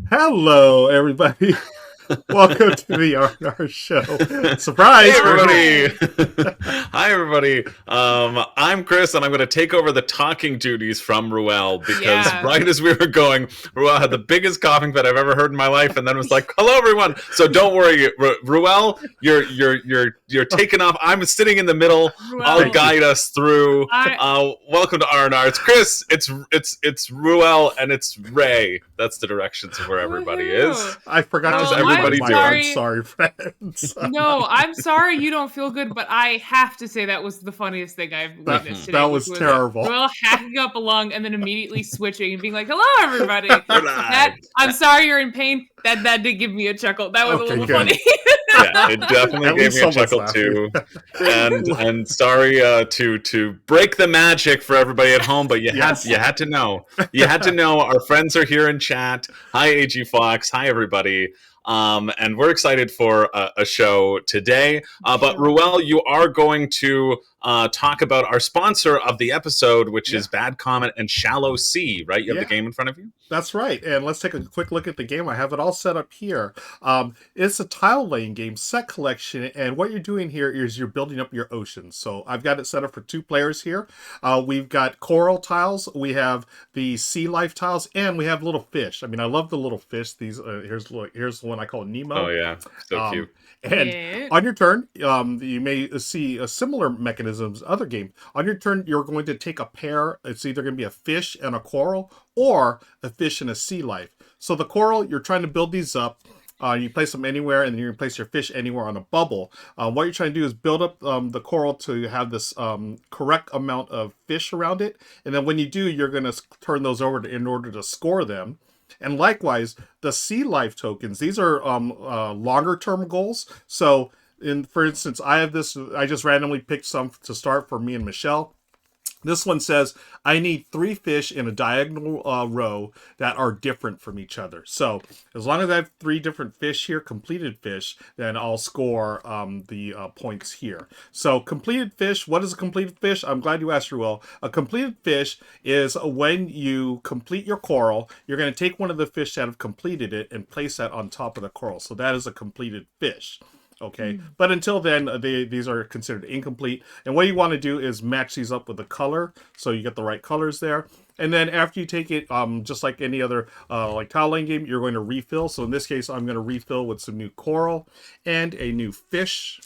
Hello, everybody. Welcome to the R&R show. Surprise! Hey We're here. everybody! Hi everybody. I'm Chris, and I'm going to take over the talking duties from Ruel because Yeah. right as we were going, Ruel had the biggest coughing fit I've ever heard in my life, and then was like, "Hello everyone." So don't worry, Ruel, you're taking off. I'm sitting in the middle. I'll Well, guide us through. I Welcome to R&R. It's Chris. It's Ruel, and it's Ray. That's the directions of where everybody is. woohoo. I forgot How's to do everybody my doing? I'm sorry, friends. No, I'm sorry you don't feel good, but I have to say that was the funniest thing I've witnessed today. That was which terrible. Royal hacking up a lung and then immediately switching and being like, "Hello, everybody." We're That live. I'm sorry you're in pain. That did give me a chuckle. That was a Okay, little good. funny. Yeah, it definitely At gave least me a someone's chuckle laughing. too. And sorry to break the magic for everybody at home, but Yes. you had to know. You had to know our friends are here in chat. Hi AG Fox. Hi everybody. And we're excited for a show today. But Sure. Ruel, you are going to talk about our sponsor of the episode, which is Bad Comet and Shallow Sea, right? You have the game in front of you? That's right. And let's take a quick look at the game. I have it all set up here. It's a tile laying game, set collection, and what you're doing here is you're building up your oceans. So I've got it set up for 2 players here. We've got coral tiles, we have the sea life tiles, and we have little fish. I mean, I love the little fish. These here's the one I call Nemo. Oh yeah, so cute. And Yeah. on your turn, you may see a similar mechanisms other game. On your turn, you're going to take a pair. It's either going to be a fish and a coral, or a fish and a sea life. So the coral, you're trying to build these up. You place them anywhere, and then you place your fish anywhere on a bubble. What you're trying to do is build up the coral to have this correct amount of fish around it, and then when you do, you're going to turn those over in order to score them. And likewise, the sea life tokens, these are longer term goals. So, for instance, I have this, I just randomly picked some to start for me and Michelle. This one says, I need 3 fish in a diagonal row that are different from each other. So as long as I have 3 different fish here, completed fish, then I'll score the points here. So completed fish, what is a completed fish? I'm glad you asked, Ruel. A completed fish is when you complete your coral, you're going to take one of the fish that have completed it and place that on top of the coral. So that is a completed fish. Okay, but until then, these are considered incomplete. And what you want to do is match these up with the color, so you get the right colors there. And then after you take it, just like any other like tile laying game, you're going to refill. So in this case, I'm going to refill with some new coral and a new fish.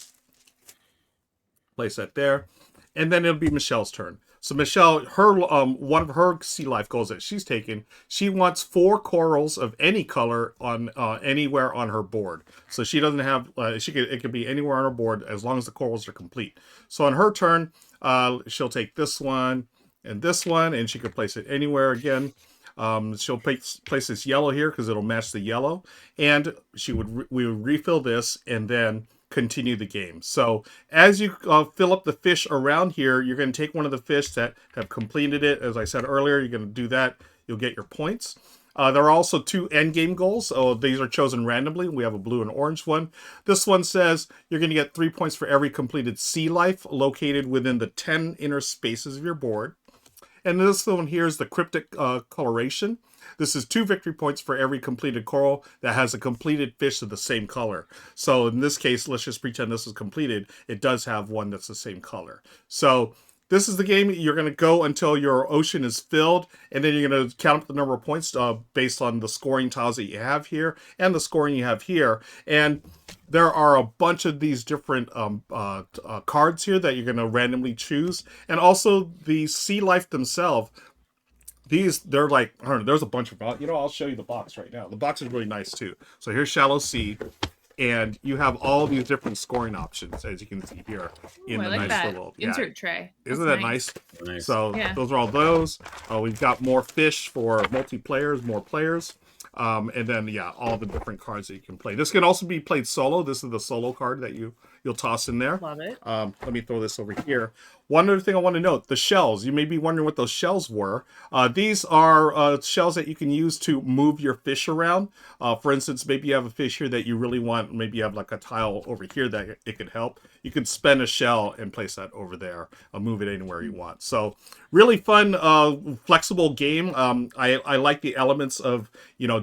Place that there, and then it'll be Michelle's turn. So Michelle, her one of her sea life goals that she's taken, she wants 4 corals of any color on anywhere on her board. So she doesn't have it could be anywhere on her board as long as the corals are complete. So on her turn, she'll take this one, and she could place it anywhere again. She'll place this yellow here because it'll match the yellow, and we would refill this and then continue the game. So as you fill up the fish around here, you're going to take one of the fish that have completed it. As I said earlier, you're going to do that. You'll get your points. There are also 2 end game goals. So these are chosen randomly. We have a blue and orange one. This one says you're going to get 3 points for every completed sea life located within the 10 inner spaces of your board. And this one here is the cryptic coloration. This is 2 victory points for every completed coral that has a completed fish of the same color. So in this case, let's just pretend this is completed. It does have one that's the same color. So this is the game. You're going to go until your ocean is filled, and then you're going to count up the number of points based on the scoring tiles that you have here and the scoring you have here. And there are a bunch of these different cards here that you're going to randomly choose. And also the sea life themselves. They're like, I don't know, there's a bunch of, I'll show you the box right now. The box is really nice too. So here's Shallow Sea, and you have all these different scoring options, as you can see here in I the like nice that little insert tray. Isn't That's that nice? Nice. So Yeah. those are all those. We've got more fish for multiplayers, more players. And then all the different cards that you can play. This can also be played solo. This is the solo card that you'll toss in there. Love it. Let me throw this over here. one other thing I want to note, the shells. You may be wondering what those shells were. These are shells that you can use to move your fish around. For instance, maybe you have a fish here that you really want. Maybe you have like a tile over here that it could help. You can spin a shell and place that over there. Move it anywhere you want. So really fun, flexible game. I like the elements of,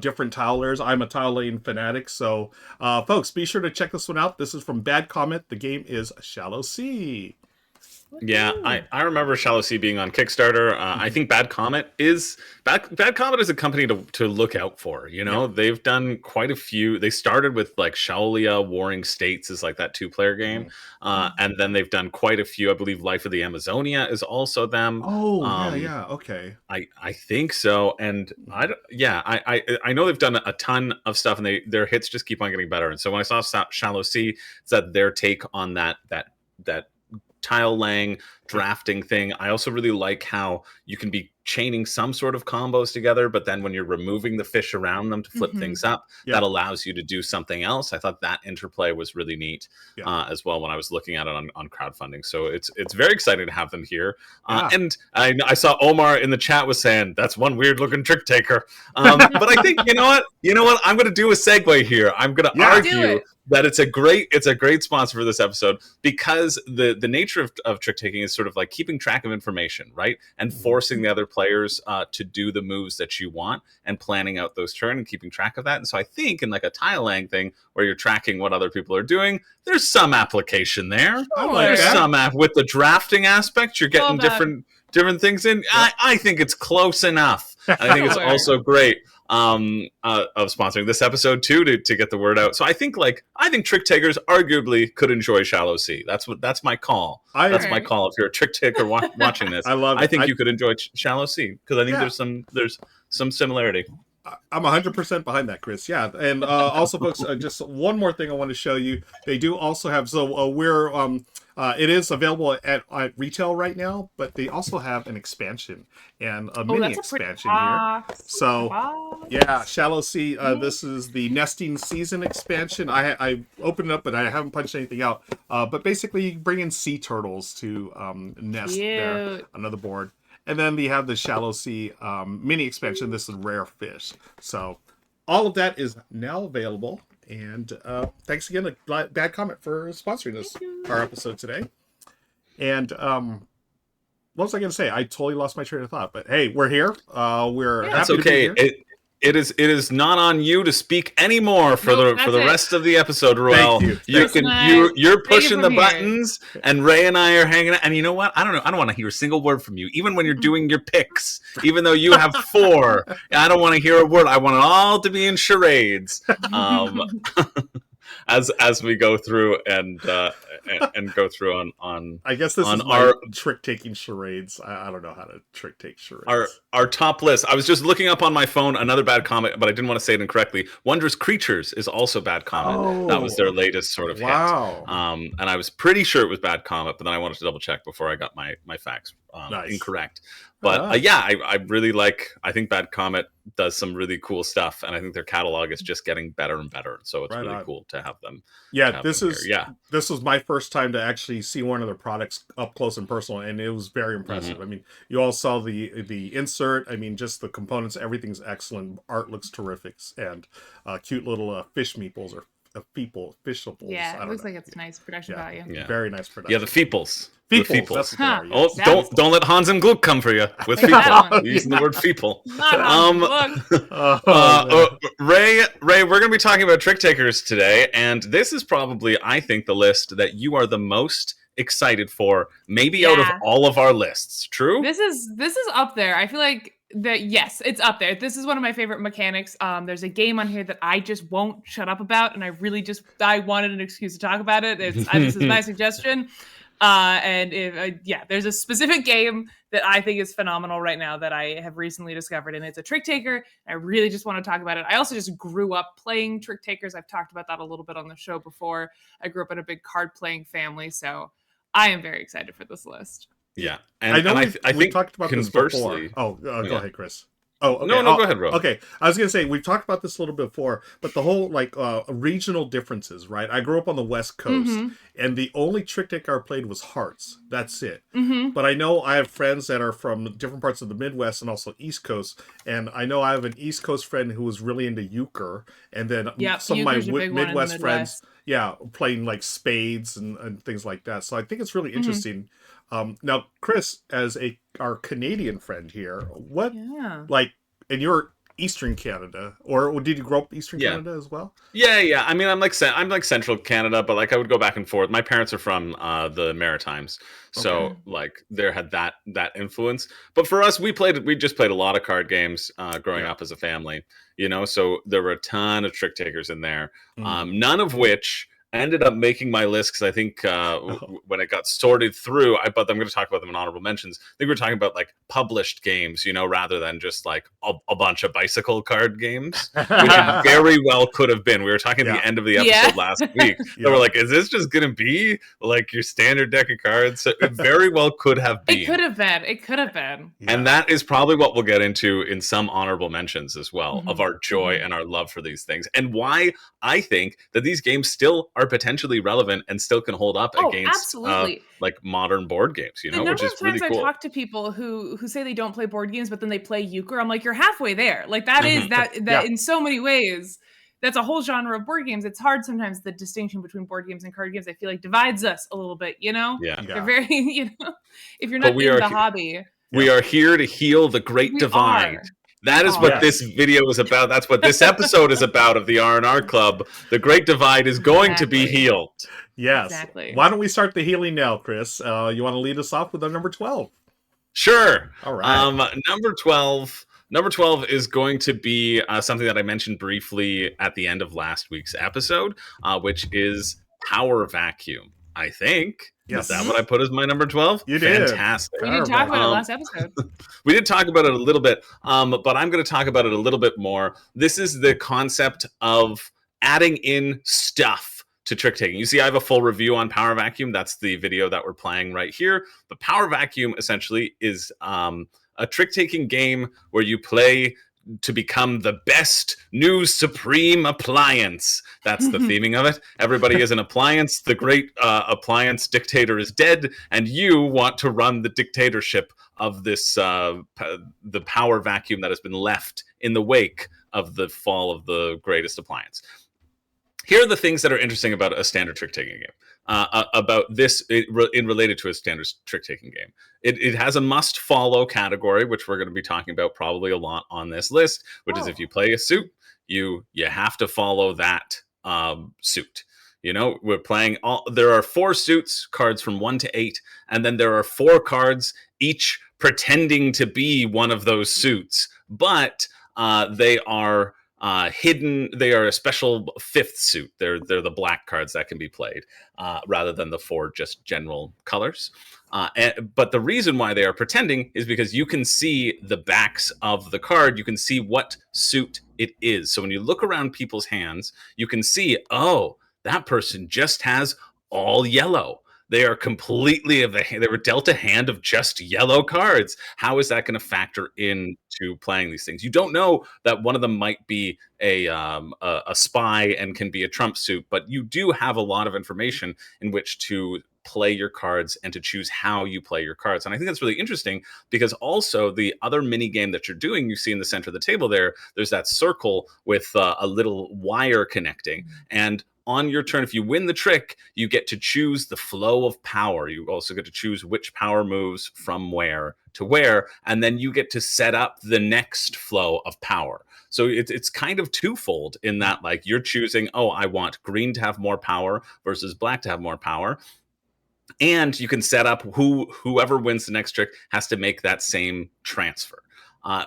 different tile layers. I'm a tile laying fanatic. So folks, be sure to check this one out. This is from Bad Comet. The game is Shallow Sea. Yeah, I remember Shallow Sea being on Kickstarter. I think Bad Comet is a company to look out for. They've done quite a few. They started with like Shaolia Warring States is like that 2-player game, and then they've done quite a few. I believe Life of the Amazonia is also them. Oh, yeah, okay. I think so, and I know they've done a ton of stuff, and their hits just keep on getting better. And so when I saw Shallow Sea, it's that their take on that tile laying drafting thing. I also really like how you can be chaining some sort of combos together, but then when you're removing the fish around them to flip things up, that allows you to do something else. I thought that interplay was really neat as well when I was looking at it on crowdfunding. So it's very exciting to have them here. And I saw Omar in the chat was saying that's one weird looking trick taker. But I think you know what I'm going to do a segue here. I'm going to argue that it's a great sponsor for this episode, because the nature of trick taking is sort of like keeping track of information, right? And forcing the other players to do the moves that you want and planning out those turns and keeping track of that. And so I think in like a tile laying thing where you're tracking what other people are doing, there's some application there. There's some with the drafting aspect, you're getting different things in. I think it's close enough. I think it's also great of sponsoring this episode too to get the word out. So I think trick takers arguably could enjoy Shallow Sea. That's my call. That's my call. If you're a trick taker watching this, I think you could enjoy Shallow Sea, because I think there's some similarity. I'm 100% behind that, Chris. Yeah, and also, folks, just one more thing I want to show you. They do also have it is available at retail right now, but they also have an expansion and a mini expansion here. So, Shallow Sea. This is the nesting season expansion. I opened it up, but I haven't punched anything out. But basically, you bring in sea turtles to nest there on the board. And then we have the Shallow Sea mini expansion. This is rare fish. So all of that is now available. And thanks again to Bad Comet for sponsoring our episode today. And what was I going to say? I totally lost my train of thought. But hey, we're here. We're happy to be here. It is not on you to speak anymore for the rest of the episode, Ruel. You're pushing the buttons, and Ray and I are hanging out. And you know what? I don't want to hear a single word from you, even when you're doing your picks. Even though you have 4, I don't want to hear a word. I want it all to be in charades. As we go through and go through on I guess this is our trick taking charades. I don't know how to trick take charades. Our top list. I was just looking up on my phone another Bad Comet, but I didn't want to say it incorrectly. Wondrous Creatures is also Bad Comet. That was their latest sort of hit. And I was pretty sure it was Bad Comet, but then I wanted to double check before I got my facts incorrect. But I really I think Bad Comet does some really cool stuff, and I think their catalog is just getting better and better. So it's really cool to have them. Yeah, this was my first time to actually see one of their products up close and personal, and it was very impressive. I mean, you all saw the insert. I mean, just the components, everything's excellent. Art looks terrific, and cute little fish meeples or fishables. Yeah, it looks like it's nice production value. Yeah, very nice production. Yeah, the feeples. Feeples. Don't let Hans and Gluck come for you with feeple. Using the word feeple. Ray, we're going to be talking about trick takers today, and this is probably, I think, the list that you are the most excited for, maybe out of all of our lists. True? This is up there. I feel like yes, it's up there. This is one of my favorite mechanics. There's a game on here that I just won't shut up about, and I wanted an excuse to talk about it. This is my suggestion. There's a specific game that I think is phenomenal right now that I have recently discovered, and it's a trick taker. I really just want to talk about it. I also just grew up playing trick takers. I've talked about that a little bit on the show before. I grew up in a big card playing family, so I am very excited for this list. Yeah, and I think we talked about conversely, this before. Go ahead, Chris. Oh, okay. No, go ahead, Ro. Okay, I was gonna say we've talked about this a little bit before, but the whole like regional differences, right? I grew up on the West Coast, and the only trick taker I played was Hearts. That's it. But I know I have friends that are from different parts of the Midwest and also East Coast, and I know I have an East Coast friend who was really into euchre, and then Yep, some of my euchre's a big one in the Midwest friends, Midwest. yeah, playing like spades and things like that. So I think it's really interesting. Now, Chris, as our Canadian friend here, what Yeah. like, and you're Eastern Canada, or did you grow up Eastern Yeah. Canada as well? Yeah. I mean, I'm like Central Canada, but like I would go back and forth. My parents are from the Maritimes, so Okay. like there had that influence. But for us, we just played a lot of card games growing Yeah. up as a family. You know, so there were a ton of trick takers in there. Mm. None of which ended up making my list because I think when it got sorted through, but I'm going to talk about them in honorable mentions. I think we're talking about like published games, you know, rather than just like a bunch of bicycle card games, which Yeah. it very well could have been. We were talking at Yeah. the end of the Yeah. episode last week. Yeah. So we're like, is this just going to be like your standard deck of cards? So it very well could have been. It could have been. It could have been. And that is probably what we'll get into in some honorable mentions as well, of our joy and our love for these things, and why I think that these games still are potentially relevant and still can hold up against absolutely. like modern board games, you The know, number which is of times really cool. I talk to people who say they don't play board games, but then they play euchre, I'm like, you're halfway there. Like that is that Yeah. in so many ways, that's a whole genre of board games. It's hard sometimes the distinction between board games and card games, I feel like divides us a little bit, you know? Yeah. They're very, you know, if you're But not we in are the he- hobby. We are here to heal the great We divide. are. That is We what are. this video is about. That's what this episode is about of the R&R Club. The great divide is going to be Exactly. healed. Yes. Exactly. Why don't we start the healing now, Chris? You want to lead us off with our number 12? Sure. All right. Number 12. Number 12 is going to be something that I mentioned briefly at the end of last week's episode, which is Power Vacuum. I think. Yes. Is that what I put as my number 12? You did. Fantastic. We did talk about it last episode. We did talk about it a little bit, but I'm going to talk about it a little bit more. This is the concept of adding in stuff to trick taking. You see, I have a full review on Power Vacuum. That's the video that we're playing right here. But Power Vacuum essentially is a trick taking game where you play to become the best new supreme appliance. That's the theming of it. Everybody is an appliance. The great appliance dictator is dead, and you want to run the dictatorship of this the power vacuum that has been left in the wake of the fall of the greatest appliance. Here are the things that are interesting about a standard trick-taking game. About this in related to a standard trick-taking game. It has a must-follow category, which we're going to be talking about probably a lot on this list, which is if you play a suit, you have to follow that suit. You know, we're playing there are 4 suits, cards from 1 to 8, and then there are 4 cards, each pretending to be one of those suits, but they are hidden. They are a special 5th suit. They're the black cards that can be played rather than the 4 just general colors. But the reason why they are pretending is because you can see the backs of the card. You can see what suit it is. So when you look around people's hands, you can see, oh, that person just has all yellow. They are completely they were dealt a hand of just yellow cards. How is that going to factor into playing these things? You don't know that one of them might be a spy and can be a trump suit, but you do have a lot of information in which to play your cards and to choose how you play your cards. And I think that's really interesting because also the other mini game that you're doing, you see in the center of the table there's that circle with a little wire connecting. And on your turn, if you win the trick, you get to choose the flow of power. You also get to choose which power moves from where to where, and then you get to set up the next flow of power. So it's kind of twofold in that, like, you're choosing, oh, I want green to have more power versus black to have more power. And you can set up whoever wins the next trick has to make that same transfer.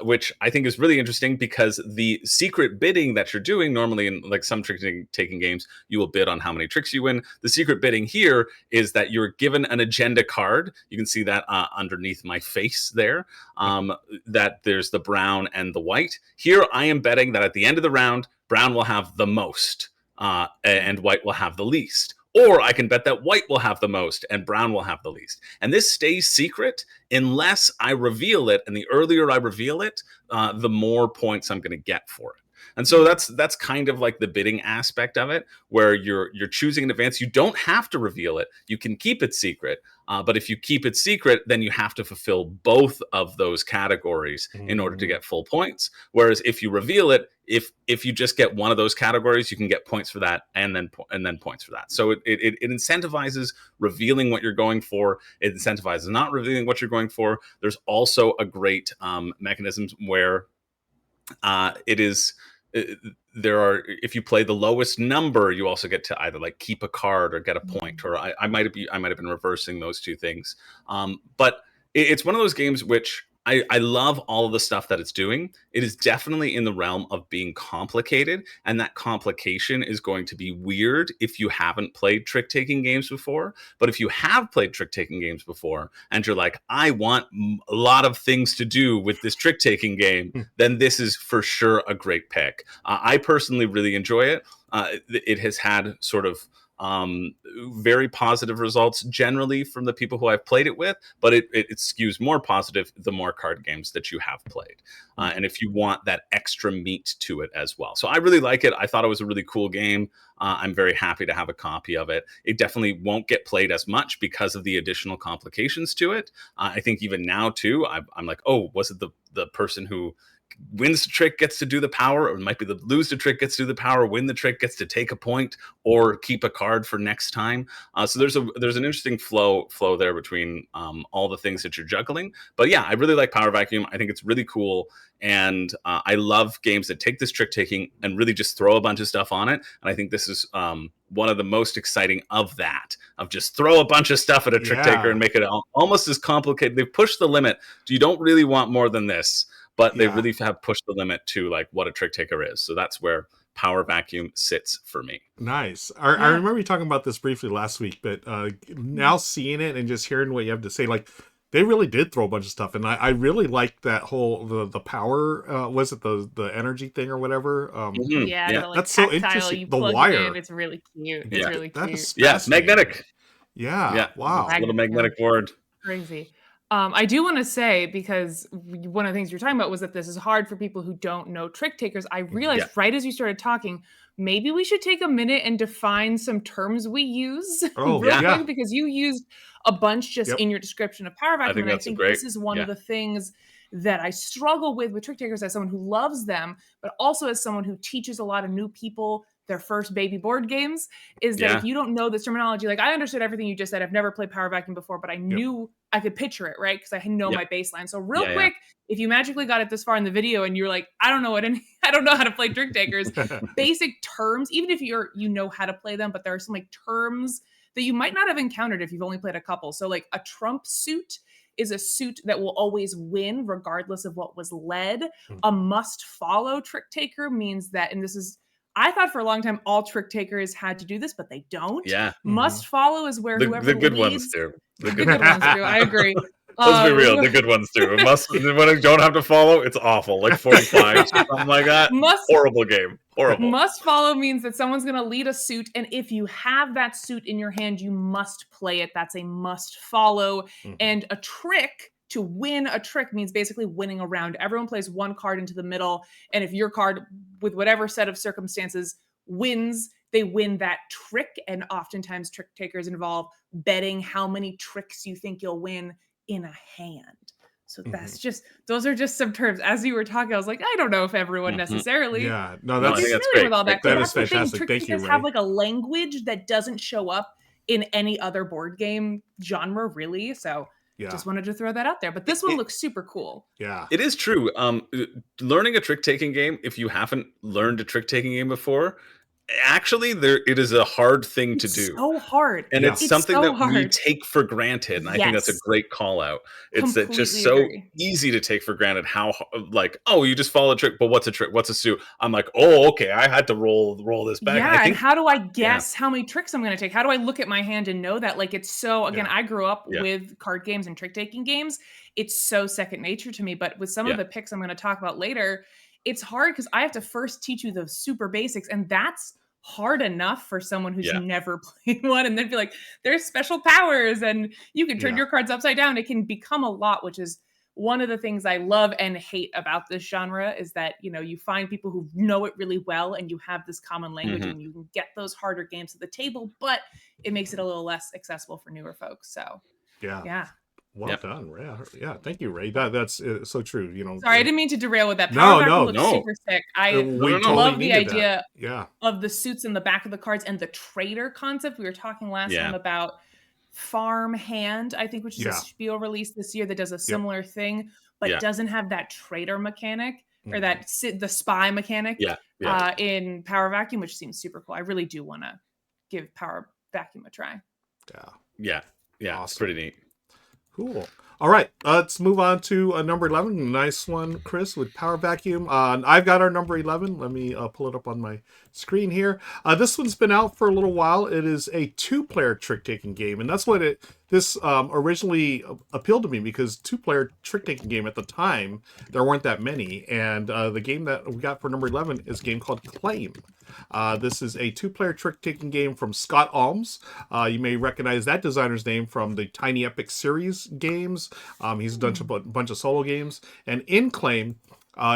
Which I think is really interesting because the secret bidding that you're doing normally in like some trick-taking games, you will bid on how many tricks you win. The secret bidding here is that you're given an agenda card. You can see that underneath my face there, that there's the brown and the white. Here I am betting that at the end of the round, brown will have the most and white will have the least. or I can bet that white will have the most and brown will have the least. And this stays secret unless I reveal it. And the earlier I reveal it, the more points I'm going to get for it. And so that's kind of like the bidding aspect of it, where you're choosing in advance. You don't have to reveal it. You can keep it secret. But if you keep it secret, then you have to fulfill both of those categories in order to get full points. Whereas if you reveal it, if you just get one of those categories, you can get points for that and then points for that. So it incentivizes revealing what you're going for. It incentivizes not revealing what you're going for. There's also a great mechanism where it is. There are, if you play the lowest number, you also get to either like keep a card or get a point, or I might have been reversing those two things. But it's one of those games which I love all of the stuff that it's doing. It is definitely in the realm of being complicated, and that complication is going to be weird if you haven't played trick-taking games before. But if you have played trick-taking games before, and you're like, I want a lot of things to do with this trick-taking game, then this is for sure a great pick. I personally really enjoy it. It has had sort of very positive results generally from the people who I've played it with, but it skews more positive the more card games that you have played. And if you want that extra meat to it as well. So I really like it. I thought it was a really cool game. I'm very happy to have a copy of it. It definitely won't get played as much because of the additional complications to it. I think even now too, I'm like, oh, was it the person who wins the trick gets to do the power, or it might be the lose the trick gets to do the power, win the trick gets to take a point or keep a card for next time. So there's an interesting flow there between all the things that you're juggling. But yeah, I really like Power Vacuum. I think it's really cool. And I love games that take this trick taking and really just throw a bunch of stuff on it. And I think this is one of the most exciting of that, of just throw a bunch of stuff at a trick taker and make it almost as complicated. They've pushed the limit. You don't really want more than this, but they really have pushed the limit to like what a trick taker is. So that's where Power Vacuum sits for me. Nice. I remember you talking about this briefly last week, but now seeing it and just hearing what you have to say, like, they really did throw a bunch of stuff, and I really liked that whole the power. Was it the energy thing or whatever? Like, that's so interesting. You the plug wire, it in, it's really cute. It's really cute. It's magnetic. Yeah. Wow. Little magnetic board. Crazy. I do want to say, because one of the things you're talking about was that this is hard for people who don't know trick takers. I realized right as you started talking, maybe we should take a minute and define some terms we use real quick, because you used a bunch just in your description of Power Vacuum. I think this is one of the things that I struggle with trick takers as someone who loves them, but also as someone who teaches a lot of new people their first baby board games, is that if you don't know this terminology, like I understood everything you just said. I've never played Power Vacuum before, but I knew I could picture it, right? Because I know my baseline. So real quick, if you magically got it this far in the video and you're like, I don't know how to play trick takers, basic terms, even if you know how to play them, but there are some like terms that you might not have encountered if you've only played a couple. So like a trump suit is a suit that will always win regardless of what was led. A must follow trick taker means that, and this is, I thought for a long time all trick takers had to do this, but they don't. Must follow is where whoever the good leads, ones do. The good ones do. I agree. Let's be real, the good ones do. When you don't have to follow, it's awful. Like 45, something like that. Horrible game. Horrible. Must follow means that someone's going to lead a suit, and if you have that suit in your hand, you must play it. That's a must follow. And a trick, to win a trick, means basically winning a round. Everyone plays one card into the middle, and if your card, with whatever set of circumstances, wins, they win that trick. And oftentimes trick takers involve betting how many tricks you think you'll win in a hand. So that's those are just some terms. As you were talking, I was like, I don't know if everyone necessarily I think that's with all that. That is fantastic. Trick Thank you, takers have like a language that doesn't show up in any other board game genre, really. So just wanted to throw that out there. But this one looks super cool. Yeah, it is true. Learning a trick-taking game, if you haven't learned a trick-taking game before, actually it is a hard thing to do. So hard. And it's something that we take for granted. And I think that's a great call out. It's just so easy to take for granted how, like, oh, you just follow a trick, but what's a trick? What's a suit? I'm like, oh, okay, I had to roll this back. Yeah, and how do I guess how many tricks I'm going to take? How do I look at my hand and know that? Like, it's so, again, I grew up with card games and trick-taking games. It's so second nature to me. But with some of the picks I'm going to talk about later, it's hard because I have to first teach you the super basics, and that's hard enough for someone who's Yeah. never played one, and then be like, there's special powers and you can turn Yeah. your cards upside down. It can become a lot, which is one of the things I love and hate about this genre, is that, you know, you find people who know it really well and you have this common language Mhm. and you can get those harder games at the table, but it makes it a little less accessible for newer folks. So Yeah. yeah. Well Yep. done. Yeah. Yeah. Thank you, Ray. That's so true. You know, Sorry, I didn't mean to derail with that. No, Power Vacuum no, looks no. super sick. I we no. totally love the needed idea that. Yeah. of the suits in the back of the cards and the trader concept. We were talking last Yeah. time about Farm Hand, I think, which is a Yeah. spiel release this year that does a Yep. similar thing, but Yeah. doesn't have that trader mechanic or Mhm. that the spy mechanic Yeah. Yeah. in Power Vacuum, which seems super cool. I really do want to give Power Vacuum a try. Yeah. Yeah. Yeah. It's Awesome. pretty neat. Cool. All right, let's move on to number 11. Nice one, Chris, with Power Vacuum. I've got our number 11. Let me pull it up on my screen here. This one's been out for a little while. It is a two-player trick-taking game, and that's what this originally appealed to me, because two-player trick-taking game at the time, there weren't that many, and the game that we got for number 11 is a game called Claim. This is a two-player trick-taking game from Scott Alms. You may recognize that designer's name from the Tiny Epic series games. He's done a bunch of solo games. And in Claim,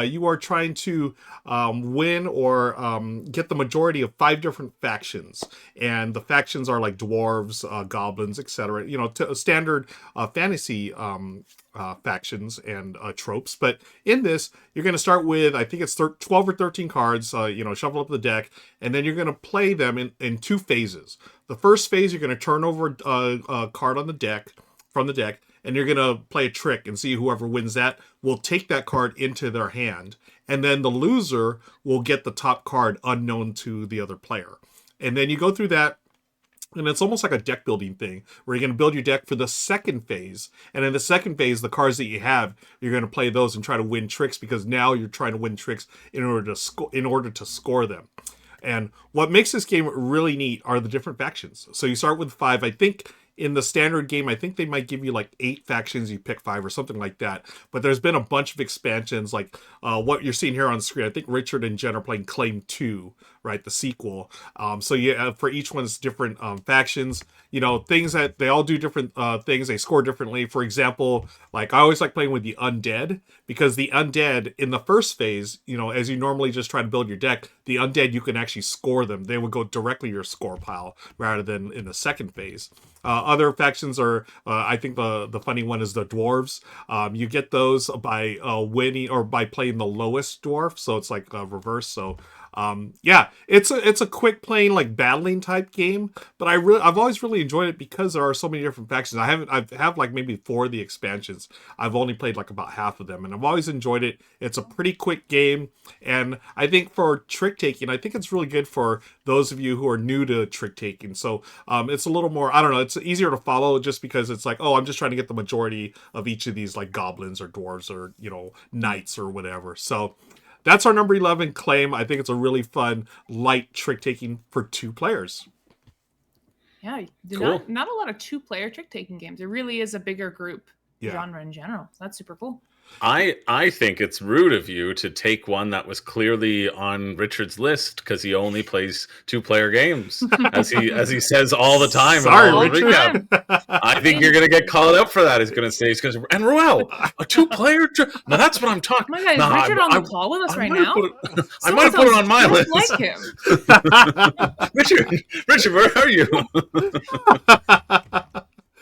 you are trying to win or get the majority of 5 different factions. And the factions are like dwarves, goblins, etc. You know, standard fantasy factions and tropes. But in this, you're going to start with, I think it's 12 or 13 cards, you know, shuffle up the deck, and then you're going to play them in 2 phases. The first phase, you're going to turn over a card on the deck, from the deck, and you're going to play a trick and see whoever wins that will take that card into their hand. And then the loser will get the top card unknown to the other player. And then you go through that, and it's almost like a deck building thing where you're going to build your deck for the second phase. And in the second phase, the cards that you have, you're going to play those and try to win tricks, because now you're trying to win tricks in order to score them. And what makes this game really neat are the different factions. So you start with 5. I think in the standard game, I think they might give you like 8 factions. You pick 5 or something like that. But there's been a bunch of expansions, like what you're seeing here on screen. I think Richard and Jen are playing Claim 2, right? The sequel. So yeah, for each one's different factions. You know, things that they all do different things. They score differently. For example, like I always like playing with the undead, because the undead in the first phase, you know, as you normally just try to build your deck, the undead, you can actually score them. They would go directly to your score pile rather than in the second phase. Other factions are, I think the funny one is the dwarves. You get those by winning or by playing the lowest dwarf, so it's like reverse. So yeah, it's a quick playing, like battling type game, but I've always really enjoyed it because there are so many different factions. I have like maybe 4 of the expansions. I've only played like about half of them, and I've always enjoyed it. It's a pretty quick game, and I think for trick taking, I think it's really good for those of you who are new to trick taking. So it's a little more, I don't know, it's easier to follow, just because it's like, oh, I'm just trying to get the majority of each of these, like goblins or dwarves or, you know, knights or whatever. So that's our number 11, Claim. I think it's a really fun, light trick taking for 2 players. Yeah, Cool. not a lot of 2-player trick taking games. It really is a bigger group Yeah. genre in general. So that's super cool. I think it's rude of you to take one that was clearly on Richard's list, because he only plays 2-player games, as he says all the time. Sorry, in all the Richard. recap. I think you're gonna get called up for that. He's gonna say, and Ruel, a 2-player. Now that's what I'm talking. Oh my God, is Nah, Richard on the call with us right might have now? put it- I might have put it on my Sounds list. like him. Richard, where are you?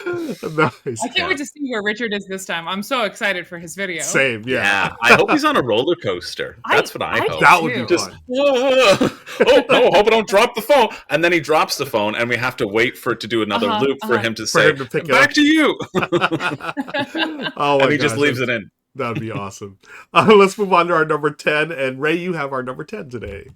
Nice. I can't wait to see where Richard is this time. I'm so excited for his video. Same, yeah. I hope he's on a roller coaster. That's what I hope. That would be too. fun. Oh no! Hope I don't drop the phone. And then he drops the phone, and we have to wait for it to do another loop for him to say, him to pick it "Back up." to you." Oh my And he just gosh, leaves it in. That'd be awesome. Let's move on to our number 10. And Ray, you have our number 10 today.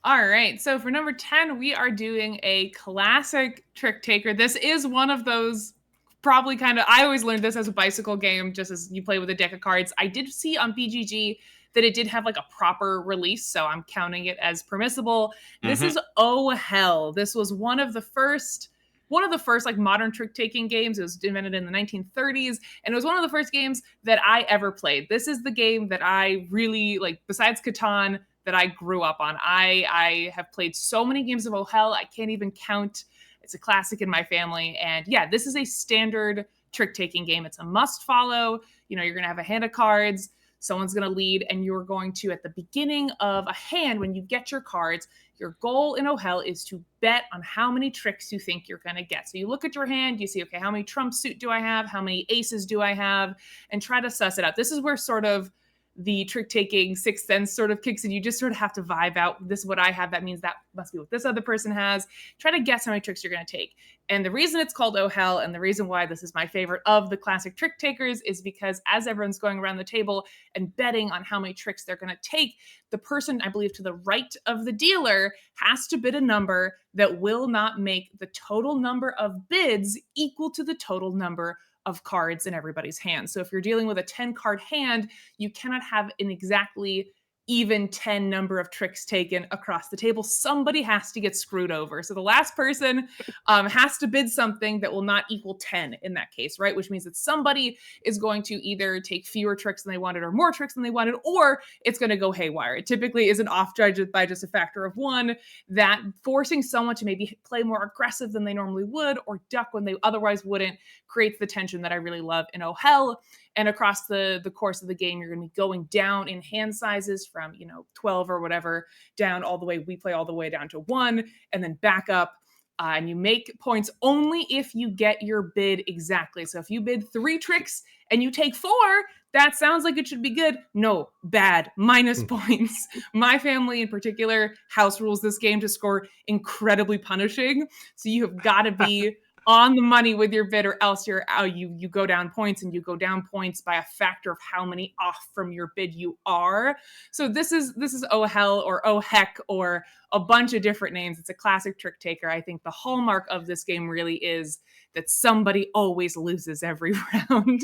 All right. So for number 10, we are doing a classic trick taker. This is one of those probably I always learned this as a bicycle game, just as you play with a deck of cards. I did see on BGG that it did have like a proper release, so I'm counting it as permissible. This is Oh Hell. This was one of the first one of the first like modern trick-taking games. It was invented in the 1930s, and it was one of the first games that I ever played. This is the game that I really like, besides Catan, that I grew up on. I have played so many games of Oh Hell, I can't even count. It's a classic in my family. And yeah, this is a standard trick-taking game. It's a must follow. You know, you're going to have a hand of cards. Someone's going to lead, and you're going to, at the beginning of a hand, when you get your cards, your goal in Oh Hell is to bet on how many tricks you think you're going to get. So you look at your hand, you see, okay, how many trump suit do I have? How many aces do I have? And try to suss it out. This is where sort of the trick-taking sixth sense sort of kicks in. You just sort of have to vibe out, this is what I have, that means that must be what this other person has. Try to guess how many tricks you're going to take. And the reason it's called Oh Hell, and the reason why this is my favorite of the classic trick takers, is because as everyone's going around the table and betting on how many tricks they're going to take, the person, I believe, to the right of the dealer has to bid a number that will not make the total number of bids equal to the total number of cards in everybody's hands. So if you're dealing with a 10 card hand, you cannot have an exactly even 10 number of tricks taken across the table. Somebody has to get screwed over. So the last person has to bid something that will not equal 10 in that case, right? Which means that somebody is going to either take fewer tricks than they wanted or more tricks than they wanted, or it's going to go haywire. It typically is an off judged by just a factor of one, that forcing someone to maybe play more aggressive than they normally would or duck when they otherwise wouldn't creates the tension that I really love in Oh Hell. And across the course of the game, you're going to be going down in hand sizes from, 12 or whatever down all the way. We play all the way down to 1 and then back up. And you make points only if you get your bid exactly. So if you bid 3 tricks and you take 4, that sounds like it should be good. No, bad, minus points. My family in particular house rules this game to score incredibly punishing. So you have got to be on the money with your bid, or else you go down points, and you go down points by a factor of how many off from your bid you are. So this is Oh Hell or Oh Heck or a bunch of different names. It's a classic trick taker. I think the hallmark of this game really is that somebody always loses every round.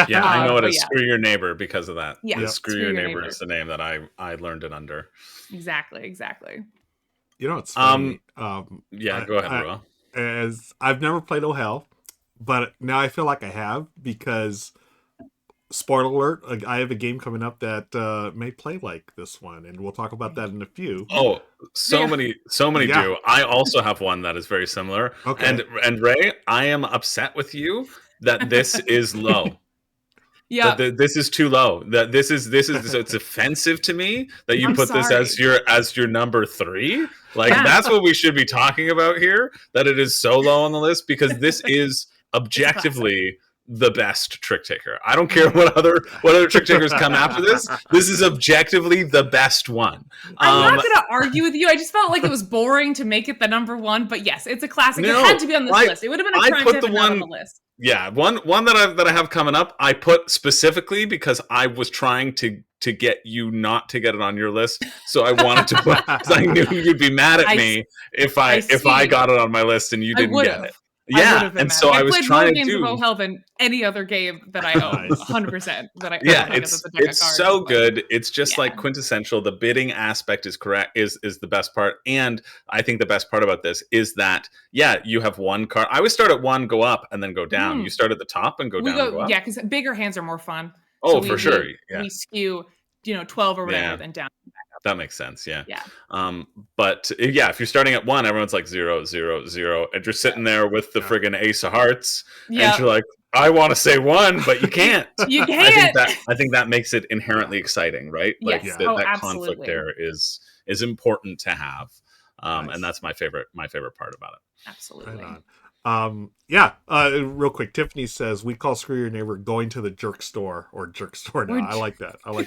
Yeah, I know it but is yeah. Screw Your Neighbor because of that. Yeah, Screw Your Neighbor is the name that I learned it under. Exactly. It's funny. Yeah, go ahead, Roa. As I've never played Oh Hell, but now I feel like I have, because spoiler alert, I have a game coming up that may play like this one, and we'll talk about that in a few. Oh, so many do. I also have one that is very similar. Okay. And Ray, I am upset with you that this is low. Yeah, this is too low. That this is so it's offensive to me that you put this as your number 3. Like, that's what we should be talking about here. That it is so low on the list, because this is objectively the best trick taker. I don't care what other trick takers come after this. This is objectively the best one. I'm not going to argue with you. I just felt like it was boring to make it the number 1. But yes, it's a classic. It had to be on this list. It would have been a crime to have it not on the list. Yeah, one that I have coming up, I put specifically because I was trying to get you not to get it on your list. So I wanted to put, because I knew you'd be mad at me if I got it on my list and you didn't get it. Yeah, and so I was trying to do. I played more games of Oh Hell than any other game that I own. 100% that I. Yeah, it's so good. It's just like quintessential. The bidding aspect is correct. Is the best part, and I think the best part about this is that you have one card. I always start at 1, go up, and then go down. You start at the top and go down. And go up. Yeah, because bigger hands are more fun. Oh, for sure. We skew, 12 or whatever, then down. That makes sense. Yeah. Yeah. But if you're starting at 1, everyone's like 0, 0, 0, and you're sitting there with the friggin' Ace of Hearts, and you're like, I want to say 1, but you can't. You can't. I think that makes it inherently exciting, right? Like that conflict there is important to have, and that's my favorite part about it. Absolutely. Right Real quick, Tiffany says we call Screw Your Neighbor going to the jerk store or jerk store now. I like that one.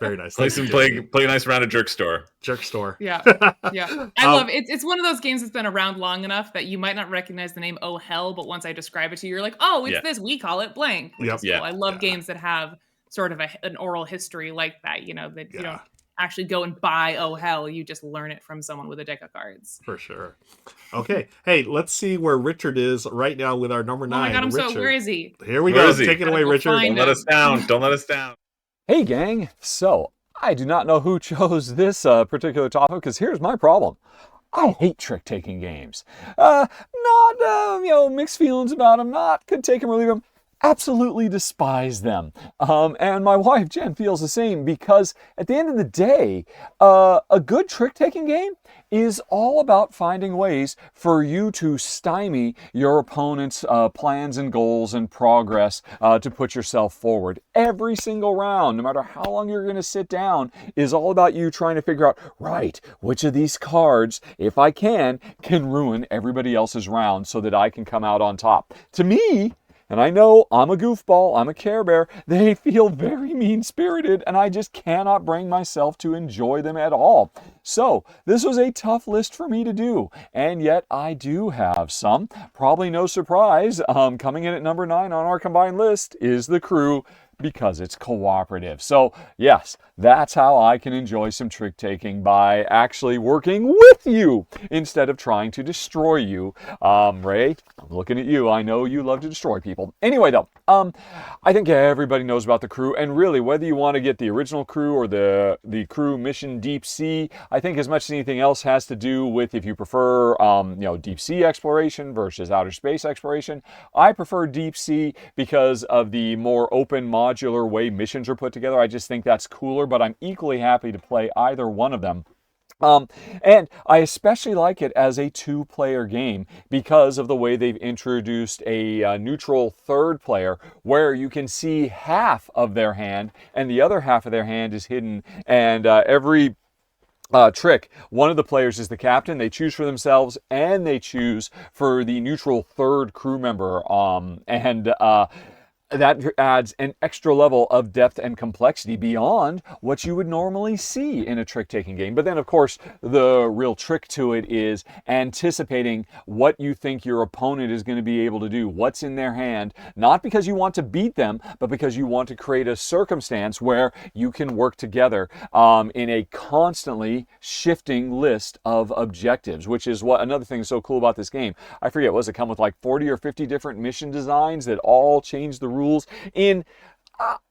Very nice. Play a nice round of jerk store. Jerk store. Yeah. I love it. It's one of those games that's been around long enough that you might not recognize the name Oh Hell, but once I describe it to you, you're like, oh, it's this. We call it blank. Yep. Cool. I love games that have sort of an oral history like that. You don't actually go and buy Oh Hell. You just learn it from someone with a deck of cards. For sure. Okay. Hey, let's see where Richard is right now with our number 9. Oh my God, Richard. where is he? Here we go. Take it away, Richard. Don't let us down. Don't let us down. Hey, gang. So, I do not know who chose this particular topic, because here's my problem. I hate trick-taking games. Mixed feelings about them. Not could take them or leave them. Absolutely despise them. And my wife, Jen, feels the same because at the end of the day, a good trick-taking game is all about finding ways for you to stymie your opponent's plans and goals and progress to put yourself forward. Every single round, no matter how long you're going to sit down, is all about you trying to figure out, right, which of these cards, if I can ruin everybody else's round so that I can come out on top. To me, and I know I'm a goofball, I'm a Care Bear, they feel very mean-spirited, and I just cannot bring myself to enjoy them at all. So, this was a tough list for me to do, and yet I do have some. Probably no surprise, coming in at number 9 on our combined list is The Crew, because it's cooperative. So, yes, that's how I can enjoy some trick-taking, by actually working with you instead of trying to destroy you. Ray, I'm looking at you. I know you love to destroy people. Anyway, though, I think everybody knows about The Crew, and really, whether you want to get the original Crew or the Crew Mission Deep Sea, I think as much as anything else has to do with if you prefer, deep sea exploration versus outer space exploration. I prefer deep sea because of the more open modular way missions are put together. I just think that's cooler, but I'm equally happy to play either one of them. And I especially like it as a 2-player game because of the way they've introduced a neutral third player where you can see half of their hand and the other half of their hand is hidden, and every trick, one of the players is the captain. They choose for themselves and they choose for the neutral third crew member, that adds an extra level of depth and complexity beyond what you would normally see in a trick-taking game. But then, of course, the real trick to it is anticipating what you think your opponent is going to be able to do, what's in their hand, not because you want to beat them, but because you want to create a circumstance where you can work together in a constantly shifting list of objectives, which is what another thing is so cool about this game. I forget, was it come with like 40 or 50 different mission designs that all change the rules in,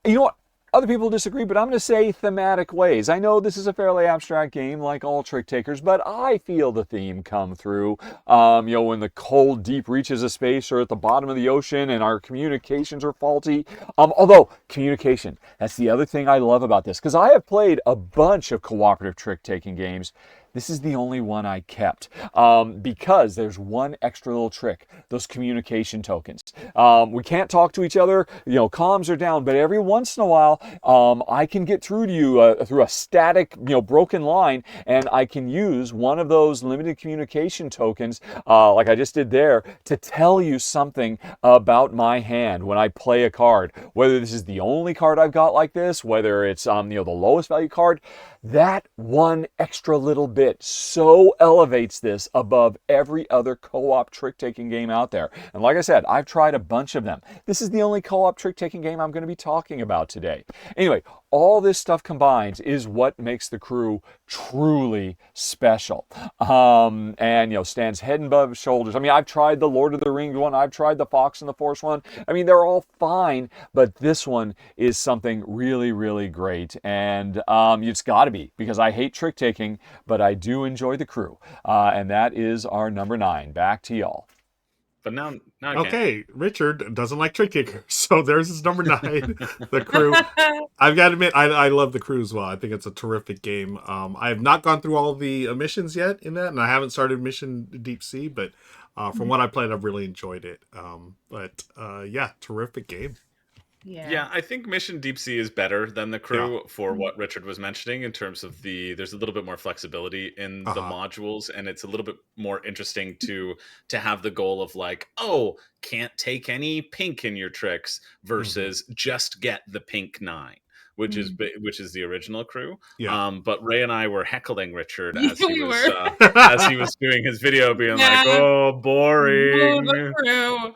you know what, other people disagree, but I'm going to say thematic ways. I know this is a fairly abstract game like all trick takers, but I feel the theme come through. When the cold, deep reaches of space are at the bottom of the ocean and our communications are faulty. Although, communication, that's the other thing I love about this, because I have played a bunch of cooperative trick-taking games. This is the only one I kept because there's one extra little trick, those communication tokens. We can't talk to each other, comms are down, but every once in a while I can get through to you through a static, broken line, and I can use one of those limited communication tokens, like I just did there, to tell you something about my hand when I play a card. Whether this is the only card I've got like this, whether it's the lowest value card, that one extra little bit so elevates this above every other co-op trick-taking game out there. And like I said, I've tried a bunch of them. This is the only co-op trick-taking game I'm going to be talking about today. Anyway, all this stuff combined is what makes The Crew truly special. And stands head and above shoulders. I mean, I've tried the Lord of the Rings one, I've tried the Fox and the Force one. I mean, they're all fine, but this one is something really, really great. And it's got to be, because I hate trick-taking, but I do enjoy The Crew. And that is our number 9. Back to y'all. But now I can't. Okay, Richard doesn't like trick takers, so there's his number 9, The Crew. I've got to admit, I love The Crew as well. I think it's a terrific game. I have not gone through all the missions yet in that, and I haven't started Mission Deep Sea, but from what I played, I've really enjoyed it. Yeah, terrific game. Yeah, I think Mission Deep Sea is better than The Crew for what Richard was mentioning in terms of there's a little bit more flexibility in the modules, and it's a little bit more interesting to have the goal of like, can't take any pink in your tricks versus just get the pink 9. Which is the original Crew. Yeah. But Ray and I were heckling Richard as he was doing his video, being like, "Oh, boring." The Crew.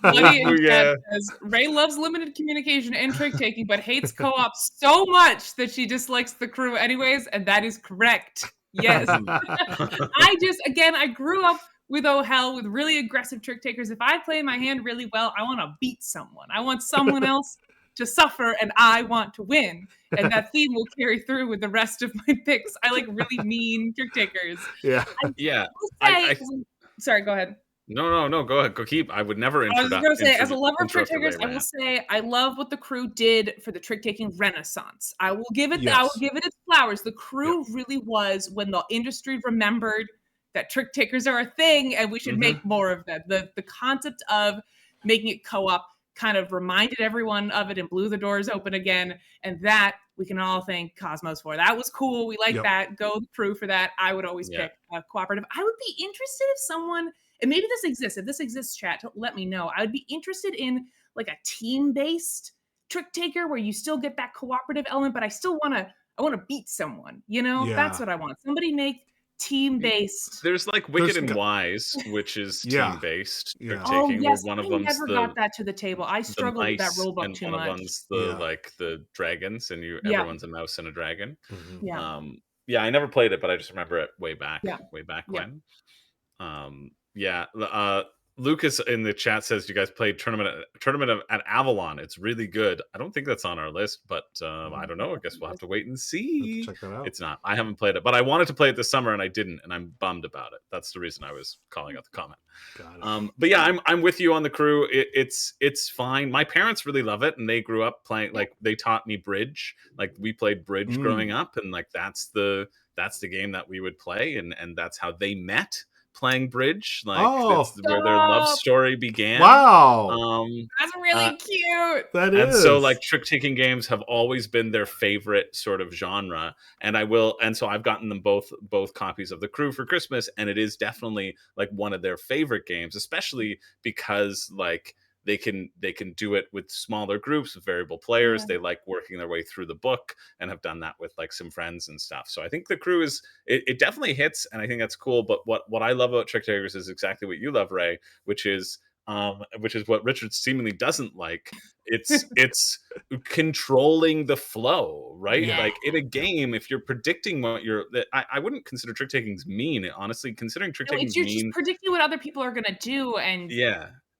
Bloody in chat says, Ray loves limited communication and trick taking, but hates co-op so much that she dislikes The Crew anyways, and that is correct. Yes. I grew up with hell with really aggressive trick takers. If I play my hand really well, I want to beat someone. I want someone else to suffer and I want to win. And that theme will carry through with the rest of my picks. I like really mean trick takers. Yeah. Yeah. I will say, sorry, go ahead. No. Go ahead. Go keep. I would never I was interrupt. going to say, as a lover of trick interrupt your takers, I will rant. say I love what the crew did for the trick taking renaissance. I will give it. I will Yes. give it its flowers. The crew really was when the industry remembered that trick takers are a thing and we should make more of them. The concept of making it co-op kind of reminded everyone of it and blew the doors open again. And that we can all thank Cosmos for. That was cool. We like that. Go the crew for that. I would always pick a cooperative. I would be interested if someone, and maybe this exists, if this exists, chat, let me know. I would be interested in like a team-based trick taker where you still get that cooperative element, but I want to beat someone, you know? Yeah. That's what I want. Somebody make team-based. There's like Wicked and Wise, which is team-based trick taking. Oh yes, where one of I them's never got that to the table. I struggled with that rule book and too one much. of them's the like the dragons, and everyone's a mouse and a dragon. Yeah. I never played it, but I just remember it way back when. Lucas in the chat says you guys played tournament at Avalon. It's really good. I don't think that's on our list, but I don't know. I guess we'll have to wait and see. Check that out. It's not. I haven't played it, but I wanted to play it this summer and I didn't, and I'm bummed about it. That's the reason I was calling out the comment. Got it. But yeah, I'm with you on the crew. It's fine. My parents really love it, and they grew up playing. Like they taught me bridge. Like we played bridge growing up, and like that's the game that we would play, and that's how they met. Playing bridge, like that's where their love story began. Wow, that's really cute. That is. And so, like, trick taking games have always been their favorite sort of genre, and so I've gotten them both copies of the crew for Christmas, and it is definitely like one of their favorite games, especially because like they can do it with smaller groups with variable players. They like working their way through the book and have done that with like some friends and stuff. So I think the crew is it definitely hits, and I think that's cool. But what I love about trick takers is exactly what you love, Ray, which is what Richard seemingly doesn't like. It's controlling the flow, right? Like in a game, if you're predicting what I wouldn't consider trick takings mean. Honestly, considering trick takings you're mean just predicting what other people are gonna do and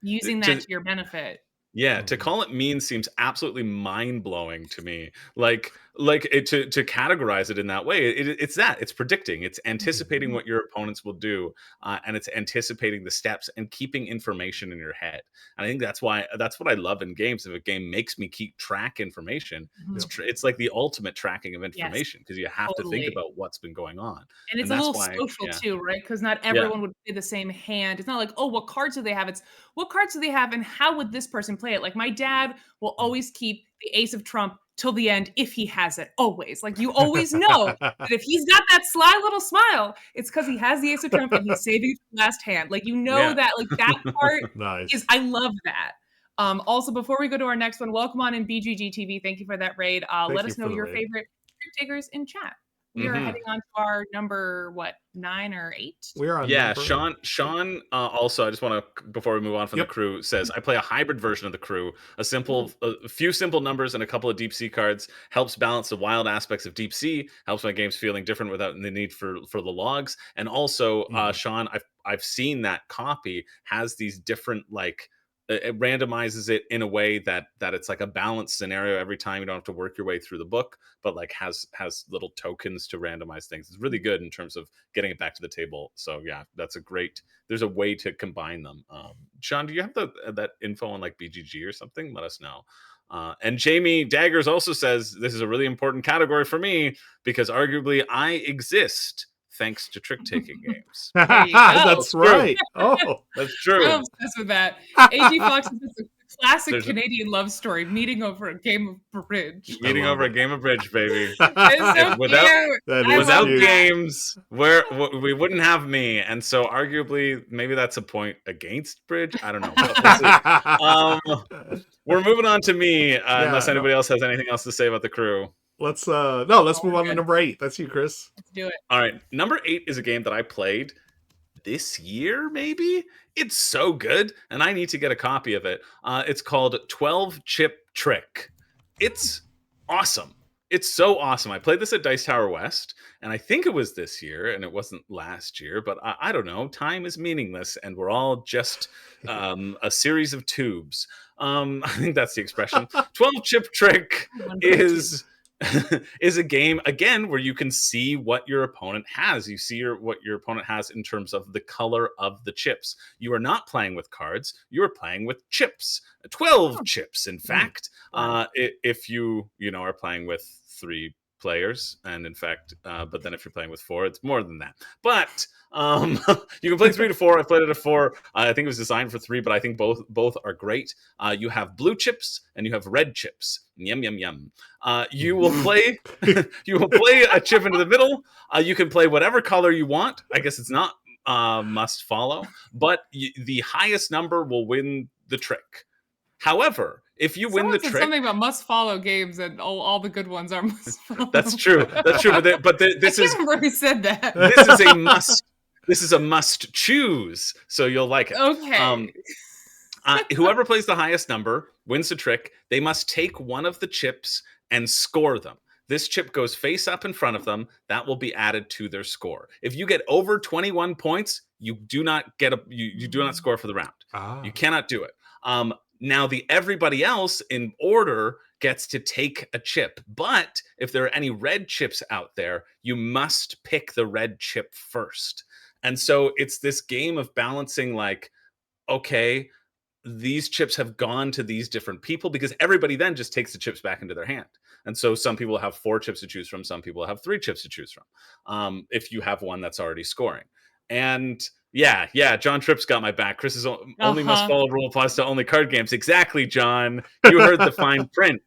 using that to your benefit. Yeah, to call it mean seems absolutely mind-blowing to me. Like to categorize it in that way, it's predicting, it's anticipating what your opponents will do, and it's anticipating the steps and keeping information in your head. And I think that's what I love in games. If a game makes me keep track information, it's like the ultimate tracking of information because you have to think about what's been going on. And it's a little social too, right? Because not everyone would play the same hand. It's not like, oh, what cards do they have? It's what cards do they have and how would this person play it? Like my dad will always keep the ace of trump till the end if he has it, always. Like you always know that if he's got that sly little smile, it's because he has the ace of trump and he's saving the last hand. Like you know that, like that part is, I love that. Also, before we go to our next one, welcome on in BGG TV. Thank you for that raid. Let us know your favorite trick takers in chat. We are heading on to our number, 9 or 8? We are on number... Sean also, I just want to, before we move on from the crew, says, I play a hybrid version of the crew. A few simple numbers and a couple of deep sea cards helps balance the wild aspects of deep sea, helps my games feeling different without the need for the logs. And also, Sean, I've seen that copy has these different, like, it randomizes it in a way that it's like a balanced scenario every time. You don't have to work your way through the book, but like has little tokens to randomize things. It's really good in terms of getting it back to the table. So yeah, there's a way to combine them. Sean, do you have that info on like BGG or something? Let us know. And Jamie Daggers also says, this is a really important category for me because arguably I exist thanks to trick-taking games. That's right. Oh, that's true. I'm obsessed with that. AG Fox is a classic Canadian love story, meeting over a game of bridge. Meeting over a game of bridge, baby. So without games, we wouldn't have me. And so arguably, maybe that's a point against bridge. I don't know. We're moving on to me, unless anybody else has anything else to say about the crew. Let's move on to number 8. That's you, Chris. Let's do it. All right. Number 8 is a game that I played this year, maybe. It's so good, and I need to get a copy of it. It's called 12 Chip Trick. It's awesome. It's so awesome. I played this at Dice Tower West, and I think it was this year, and it wasn't last year. But I don't know. Time is meaningless, and we're all just a series of tubes. I think that's the expression. 12 Chip Trick is is a game again where you can see what your opponent has. You see what your opponent has in terms of the color of the chips. You are not playing with cards. You are playing with chips. 12 chips, in fact. If you are playing with 3 players, and in fact, but then if you're playing with 4, it's more than that. But you can play 3 to 4. I played it at 4. I think it was designed for 3, but I think both are great. You have blue chips and you have red chips. Yum yum yum. You will play a chip into the middle. You can play whatever color you want. I guess it's not must follow, but the highest number will win the trick. However, if you win the trick, something about must follow games, and all the good ones are must follow. That's true. That's true. But this I can't remember who said that. This is a must. This is a must choose. So you'll like it. Okay. Whoever plays the highest number wins the trick. They must take one of the chips and score them. This chip goes face up in front of them. That will be added to their score. If you get over 21 points, you do not get you do not score for the round. You cannot do it. Now, everybody else in order gets to take a chip. But if there are any red chips out there, you must pick the red chip first. And so it's this game of balancing, like, okay, these chips have gone to these different people, because everybody then just takes the chips back into their hand. And so some people have 4 chips to choose from. Some people have 3 chips to choose from. If you have one that's already scoring. And yeah, John Tripp's got my back. Chris's only must follow rule applies to only card games. Exactly, John. You heard the fine print.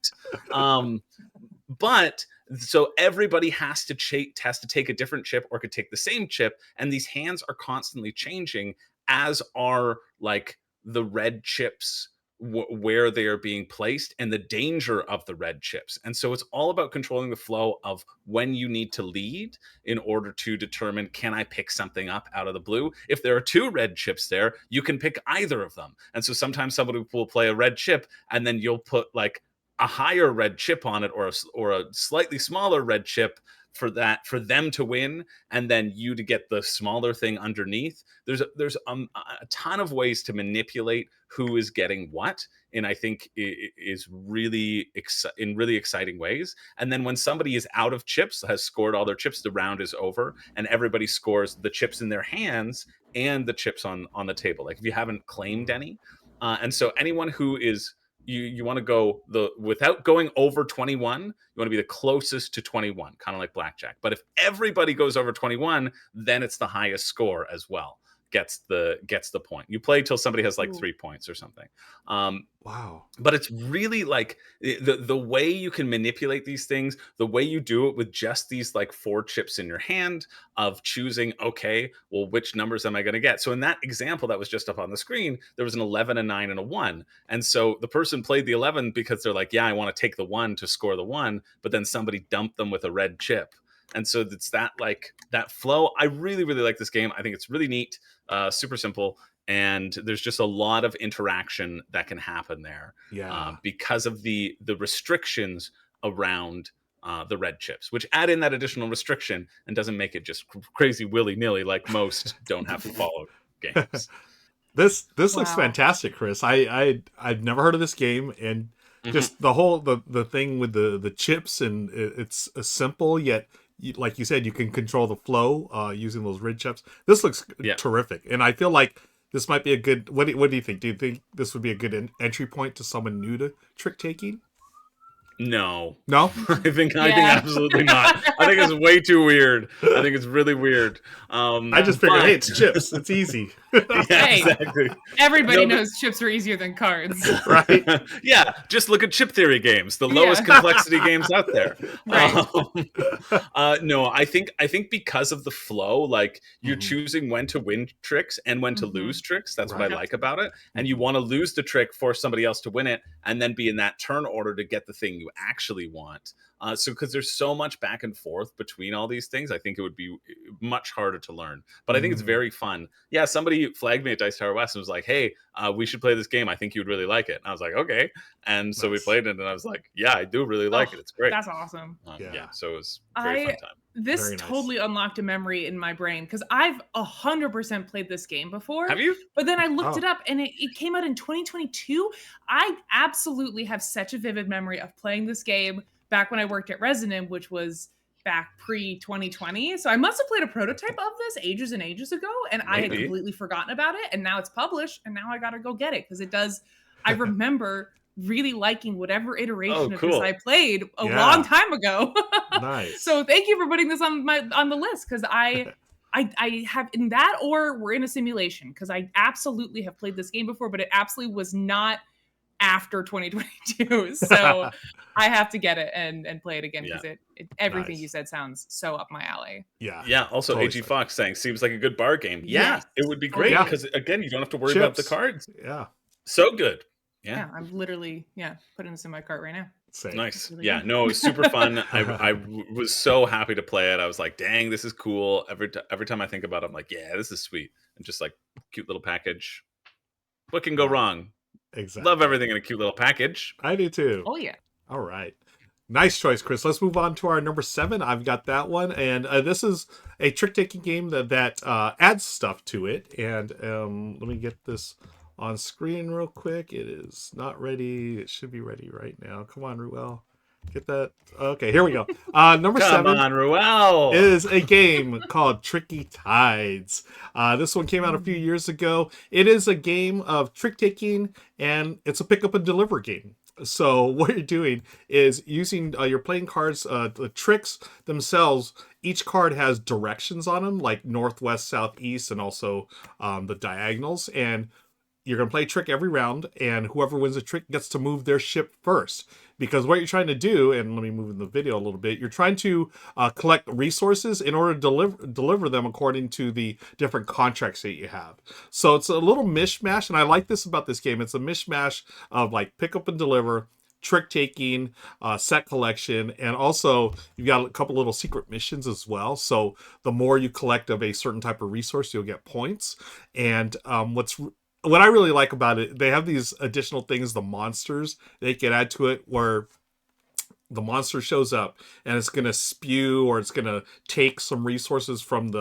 But so everybody has to take a different chip, or could take the same chip, and these hands are constantly changing, as are like the red chips where they are being placed and the danger of the red chips. And so it's all about controlling the flow of when you need to lead in order to determine, can I pick something up out of the blue? If there are 2 red chips there, you can pick either of them. And so sometimes somebody will play a red chip, and then you'll put like a higher red chip on it, or a slightly smaller red chip for them to win, and then you to get the smaller thing underneath. There's a ton of ways to manipulate who is getting what, and I think is really in really exciting ways. And then when somebody is out of chips, has scored all their chips, the round is over, and everybody scores the chips in their hands and the chips on the table, like if you haven't claimed any. And so anyone who is you want to go without going over 21, you want to be the closest to 21, kind of like blackjack. But if everybody goes over 21, then it's the highest score as well, gets the point. You play till somebody has like 3 points or something. Wow. But it's really like the way you can manipulate these things, the way you do it with just these like 4 chips in your hand, of choosing, okay, well, which numbers am I going to get? So in that example that was just up on the screen, there was an 11, a 9, and a 1. And so the person played the 11 because they're like, yeah, I want to take the 1 to score the 1, but then somebody dumped them with a red chip. And so it's that flow. I really, really like this game. I think it's really neat, super simple. And there's just a lot of interaction that can happen there, because of the restrictions around the red chips, which add in that additional restriction and doesn't make it just crazy willy-nilly like most don't have to follow games. This looks fantastic, Chris. I've never heard of this game, and just the whole the thing with the chips, and it's simple yet, like you said, you can control the flow using those red chips. This looks terrific, and I feel like this might be a good. What do you think? Do you think this would be a good entry point to someone new to trick taking? No. I think absolutely not. I think it's way too weird. I think it's really weird. I just figured, hey, it's chips. It's easy. Exactly. Everybody knows chips are easier than cards. Right? Yeah. Just look at chip theory games, the lowest complexity games out there. Right. No, I think because of the flow, like you're choosing when to win tricks and when to lose tricks. That's what I like about it. And you want to lose the trick for somebody else to win it, and then be in that turn order to get the thing you actually want. So because there's so much back and forth between all these things, I think it would be much harder to learn. But I think it's very fun. Yeah, somebody flagged me at Dice Tower West and was like, "Hey, we should play this game. I think you'd really like it." And I was like, "Okay." And so we Nice. played it, and I was like, "Yeah, I do really like it. It's great." That's awesome. Yeah, so it was a very fun time. This Very nice. totally unlocked a memory in my brain because I've 100% played this game before. Have you? But then I looked Oh. it up and it came out in 2022. I absolutely have such a vivid memory of playing this game back when I worked at Resonant, which was back pre 2020. So I must have played a prototype of this ages and ages ago, and I had Maybe. completely forgotten about it. And now it's published, and now I got to go get it because it does. I remember really liking whatever iteration of this I played a long time ago. Nice. So thank you for putting this on the list because I have in that, or we're in a simulation because I absolutely have played this game before, but it absolutely was not after 2022. So I have to get it and play it again because everything you said sounds so up my alley. Yeah. Also, Totally AG so. Fox saying seems like a good bar game. Yeah, Yes. it would be great Yeah. because again, you don't have to worry about the Chips. cards. Yeah. So good. Yeah, Yeah. I'm literally putting this in my cart right now. Same. Nice. really Yeah. good. No, it was super fun. I was so happy to play it. I was like, dang, this is cool. Every time I think about it, I'm like, yeah, this is sweet. And just like cute little package. What can go wrong? Exactly. Love everything in a cute little package. I do too. Oh yeah. All right. Nice choice, Chris. Let's move on to our number 7. I've got that one. And this is a trick-taking game that adds stuff to it. And let me get this on screen real quick. It is not ready. It should be ready right now. Come on, Ruel. Get that. Okay, here we go. Number Come 7 on, Ruel. is a game called Tricky Tides. This one came out a few years ago. It is a game of trick-taking, and it's a pick up and deliver game. So what you're doing is using you're playing cards, the tricks themselves. Each card has directions on them, like northwest, southeast, and also the diagonals. And you're going to play a trick every round, and whoever wins a trick gets to move their ship first. Because what you're trying to do, and let me move in the video a little bit, you're trying to collect resources in order to deliver them according to the different contracts that you have. So it's a little mishmash, and I like this about this game. It's a mishmash of like pick up and deliver, trick taking, set collection, and also you've got a couple little secret missions as well. So the more you collect of a certain type of resource, you'll get points. And what I really like about it, they have these additional things, the monsters they can add to it, where the monster shows up and it's going to spew or it's going to take some resources from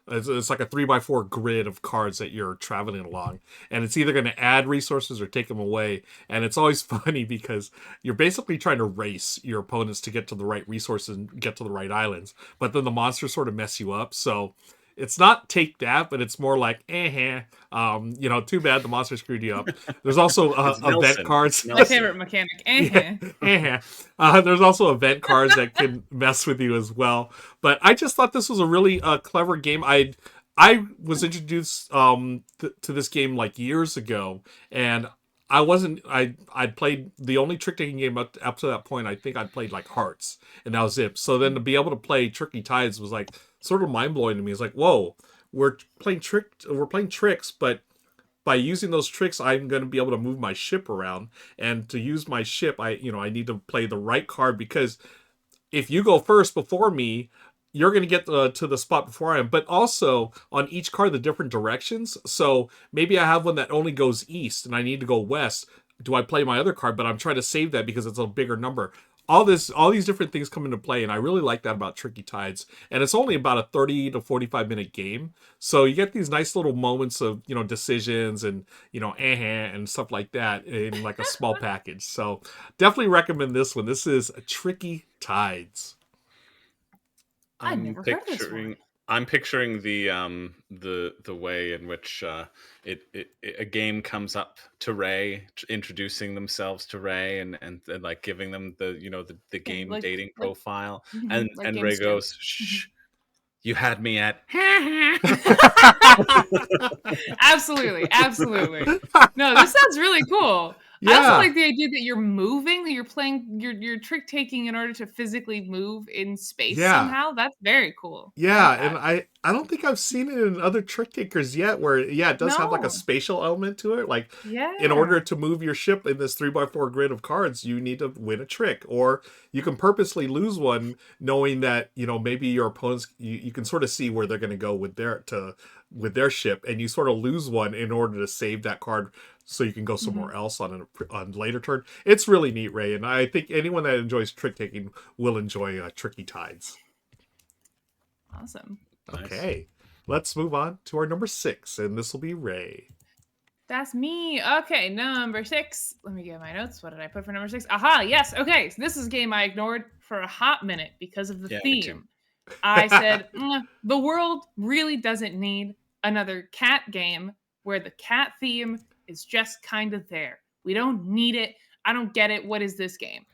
it's like a 3x4 grid of cards that you're traveling along. And it's either going to add resources or take them away. And it's always funny because you're basically trying to race your opponents to get to the right resources and get to the right islands. But then the monsters sort of mess you up. So it's not take that, but it's more like, too bad the monster screwed you up. There's also event cards. My favorite mechanic. There's also event cards that can mess with you as well. But I just thought this was a really clever game. I was introduced to this game like years ago, and I'd played the only trick-taking game up to that point. I think I'd played like Hearts, and that was it. So then to be able to play Tricky Tides was like sort of mind-blowing to me. It's like, whoa, we're playing tricks, but by using those tricks, I'm going to be able to move my ship around. And to use my ship, I need to play the right card, because if you go first before me, you're going to get to the spot before I am. But also, on each card, the different directions. So maybe I have one that only goes east, and I need to go west. Do I play my other card? But I'm trying to save that because it's a bigger number. All these different things come into play, and I really like that about Tricky Tides. And it's only about a 30 to 45 minute game. So you get these nice little moments of, decisions and, and stuff like that in like a small package. So definitely recommend this one. This is Tricky Tides. I've never heard of this one. I'm picturing the way in which a game comes up to Ray, introducing themselves to Ray and like giving them the game dating profile, and Ray goes, "Shh, you had me at." Absolutely. No, this sounds really cool. I also like the idea that you're moving, that you're playing, you're trick taking in order to physically move in space somehow. That's very cool. Yeah, and I don't think I've seen it in other trick takers yet where, yeah, it does have like No. a spatial element to it. Like, Yeah. in order to move your ship in this 3x4 grid of cards, you need to win a trick. Or you can purposely lose one knowing that, you know, maybe your opponents, you can sort of see where they're going to go with their ship, and you sort of lose one in order to save that card so you can go somewhere else on later turn. It's really neat, Ray, and I think anyone that enjoys trick taking will enjoy Tricky Tides. Awesome. Nice. Okay, let's move on to our number 6, and this will be Ray. That's me. Okay, number 6. Let me get my notes. What did I put for number 6? Aha, yes. Okay, so this is a game I ignored for a hot minute because of the Yeah, me too. theme. I said, the world really doesn't need another cat game where the cat theme is just kind of there. We don't need it. I don't get it. What is this game?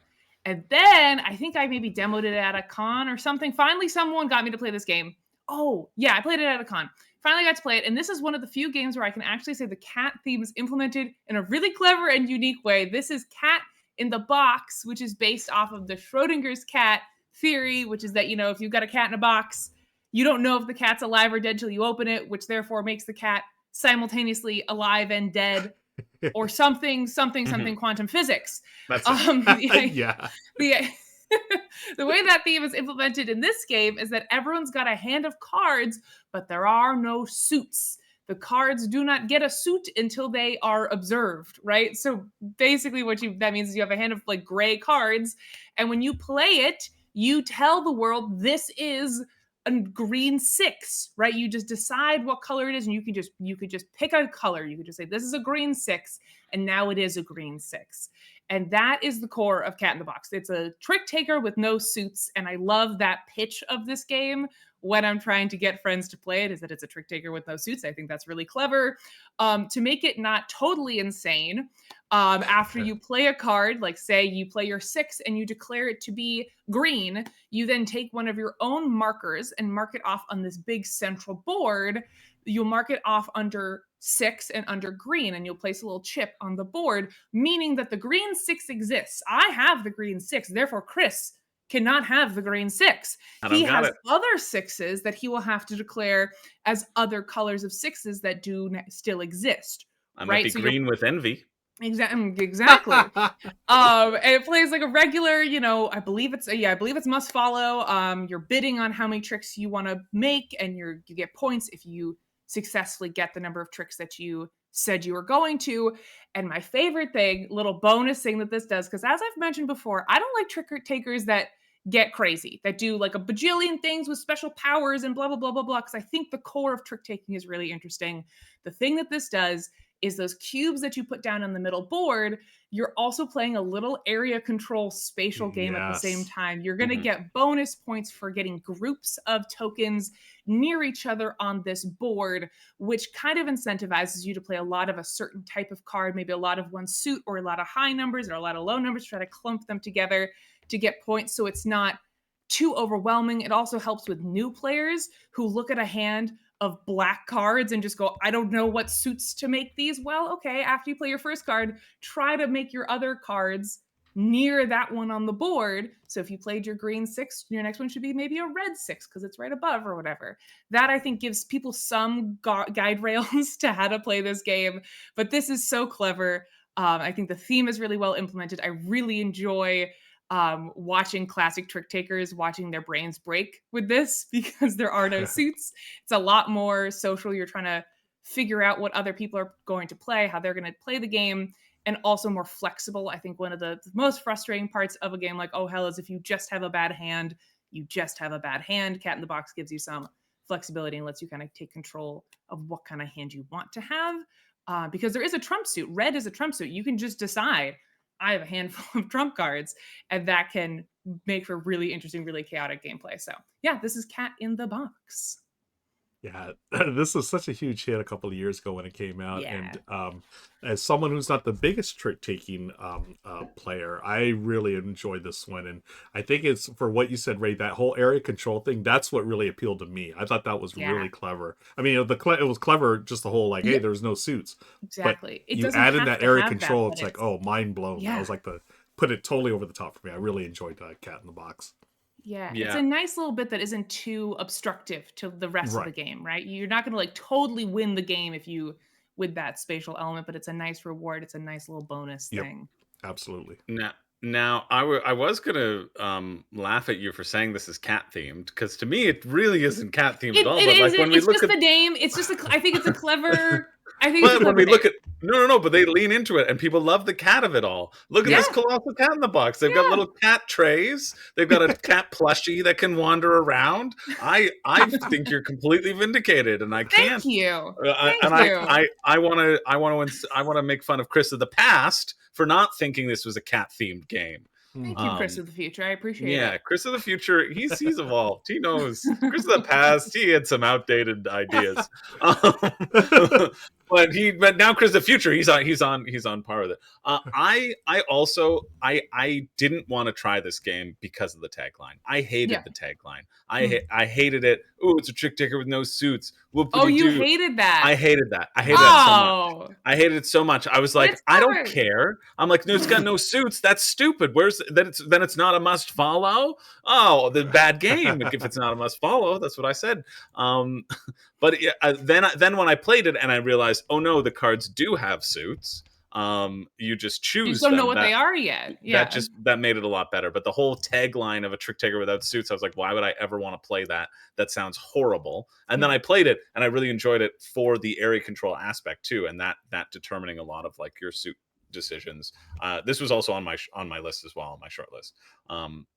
And then I think I maybe demoed it at a con or something. Finally, someone got me to play this game. Oh, yeah, I played it at a con. Finally got to play it. And this is one of the few games where I can actually say the cat theme is implemented in a really clever and unique way. This is Cat in the Box, which is based off of the Schrodinger's cat theory, which is that, you know, if you've got a cat in a box, you don't know if the cat's alive or dead till you open it, which therefore makes the cat simultaneously alive and dead, or something quantum physics. That's it. Yeah. The way that theme is implemented in this game is that everyone's got a hand of cards, but there are no suits. The cards do not get a suit until they are observed, right? So basically that means is you have a hand of like gray cards, and when you play it, you tell the world this is a green 6, right? You just decide what color it is, and you could just pick a color. You could just say this is a green 6, and now it is a green 6. And that is the core of Cat in the Box. It's a trick taker with no suits, and I love that pitch of this game when I'm trying to get friends to play it, is that it's a trick taker with no suits. I think that's really clever. To make it not totally insane, after you play a card, like say you play your 6 and you declare it to be green, you then take one of your own markers and mark it off on this big central board. You'll mark it off under 6 and under green, and you'll place a little chip on the board, meaning that the green 6 exists. I have the green 6, therefore Chris cannot have the green 6. He has other 6s that he will have to declare as other colors of 6s that do still exist. I might be green with envy. Exactly. And it plays like a regular, you know, I believe it's must follow. You're bidding on how many tricks you want to make, and you get points if you successfully get the number of tricks that you said you were going to. And my favorite thing, little bonus thing that this does, because as I've mentioned before, I don't like trick takers that get crazy, that do like a bajillion things with special powers and blah, blah, blah, blah, blah, because I think the core of trick taking is really interesting. The thing that this does is those cubes that you put down on the middle board, you're also playing a little area control spatial game at the same time. You're going to get bonus points for getting groups of tokens near each other on this board, which kind of incentivizes you to play a lot of a certain type of card, maybe a lot of one suit or a lot of high numbers or a lot of low numbers, try to clump them together to get points so it's not too overwhelming. It also helps with new players who look at a hand of black cards and just go, I don't know what suits to make these. Well, okay, after you play your first card, try to make your other cards near that one on the board. So if you played your green 6, your next one should be maybe a red 6 because it's right above or whatever. That I think gives people some guide rails to how to play this game. But this is so clever. I think the theme is really well implemented. I really enjoy watching classic trick takers, watching their brains break with this because there are no suits. It's a lot more social. You're trying to figure out what other people are going to play, how they're going to play the game, and also more flexible. I think one of the most frustrating parts of a game like Oh Hell is if you just have a bad hand, you just have a bad hand. Cat in the Box gives you some flexibility and lets you kind of take control of what kind of hand you want to have. Because there is a trump suit. Red is a trump suit. You can just decide, I have a handful of trump cards, and that can make for really interesting, really chaotic gameplay. So yeah, this is Cat in the Box. Yeah, this was such a huge hit a couple of years ago when it came out. Yeah. And as someone who's not the biggest trick-taking player, I really enjoyed this one. And I think it's, for what you said, Ray, that whole area control thing, that's what really appealed to me. I thought that was really clever. I mean, it was clever, just the whole, like, hey, there's no suits. Exactly. But you add in that area control, it's like, oh, mind blown. I was like, put it totally over the top for me. I really enjoyed Cat in the Box. Yeah, it's Yeah. a nice little bit that isn't too obstructive to the rest of the Right. game, right? You're not going to like totally win the game if you with that spatial element, but it's a nice reward. It's a nice little bonus Yep. thing. Absolutely. Now, I was gonna laugh at you for saying this is cat themed, because to me it really isn't cat themed at all. It But like isn't. when we It's look just at the name. It's just I think it's a clever. I think it's a But when clever we name. look at no, but they lean into it, and people love the cat of it all. Look at Yeah. this colossal cat in the box. They've got Yeah. little cat trays. They've got a cat plushie that can wander around. I think you're completely vindicated, and I can't. Thank you. And Thank you. I want to make fun of Chris of the past for not thinking this was a cat themed game. Thank you, Chris of the future. I appreciate Yeah, it. Chris of the future, he's evolved. He knows. Chris of the past, he had some outdated ideas. But now Chris of the future, he's on par with it. I didn't want to try this game because of the tagline. I hated Yeah. the tagline. I hated it. Oh, it's a trick taker with no suits. Oh, you Whoop-de-doo. hated that. I hated that. I hated that so much. Oh. I hated it so much. I was But like, it's I don't clever. care. I'm like, no, it's got no suits. That's stupid. Then it's not a must follow. Oh, the bad game. If it's not a must follow, that's what I said. But then when I played it and I realized, oh no, the cards do have suits. You just choose. You just don't know them. what they are yet. Yeah. That made it a lot better. But the whole tagline of a trick taker without suits, I was like, why would I ever want to play that? That sounds horrible. And then I played it and I really enjoyed it for the area control aspect too, and that determining a lot of like your suit decisions. This was also on my list as well, on my short list.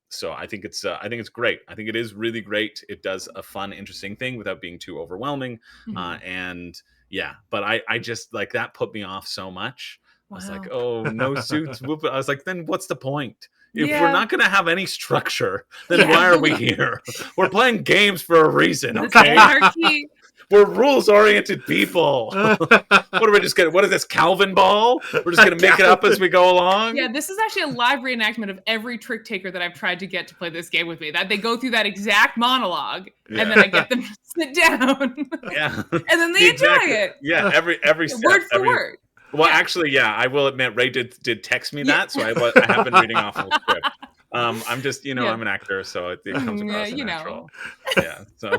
So I think it's great. I think it is really great. It does a fun, interesting thing without being too overwhelming. And yeah, but I just like that put me off so much. I was like, oh, no suits. Whoop. I was like, then what's the point? If we're not going to have any structure, then why are we here? We're playing games for a reason, okay? Hierarchy. We're rules-oriented people. What are we just going to, what is this, Calvin Ball? We're just going to make it up as we go along? Yeah, this is actually a live reenactment of every trick taker that I've tried to get to play this game with me. That they go through that exact monologue, and then I get them to sit down. Yeah. And then they enjoy it. Yeah, every step. Word for word. Well, actually, yeah, I will admit, Ray did text me that, so I have been reading off of the script. I'm just, I'm an actor, so it comes across as natural. Yeah, so.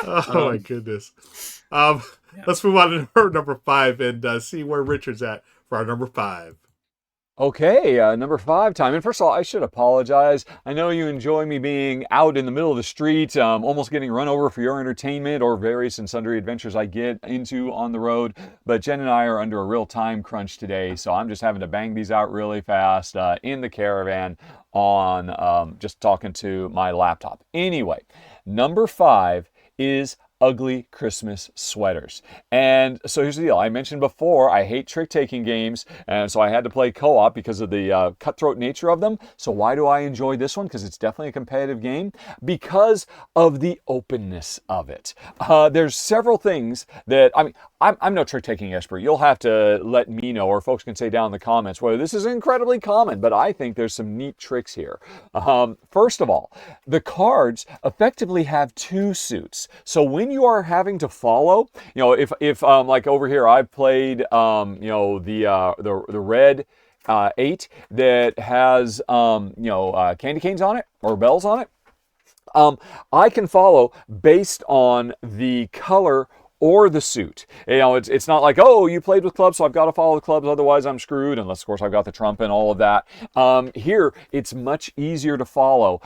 Oh my goodness. Let's move on to our number 5 and see where Richard's at for our number 5. Okay, number 5 time. And first of all, I should apologize. I know you enjoy me being out in the middle of the street, almost getting run over for your entertainment or various and sundry adventures I get into on the road. But Jen and I are under a real time crunch today, so I'm just having to bang these out really fast in the caravan on just talking to my laptop. Anyway, number 5 is ugly Christmas sweaters. And so here's the deal. I mentioned before, I hate trick-taking games, and so I had to play co-op because of the cutthroat nature of them. So why do I enjoy this one? Because it's definitely a competitive game. Because of the openness of it. There's several things that, I mean, I'm no trick-taking expert. You'll have to let me know, or folks can say down in the comments whether this is incredibly common, but I think there's some neat tricks here. First of all, the cards effectively have 2 suits. So when you are having to follow, if like over here, I've played, the red 8 that has, candy canes on it or bells on it. I can follow based on the color or the suit. It's not like, oh, you played with clubs, so I've got to follow the clubs, otherwise I'm screwed, unless, of course, I've got the trump and all of that. Here, it's much easier to follow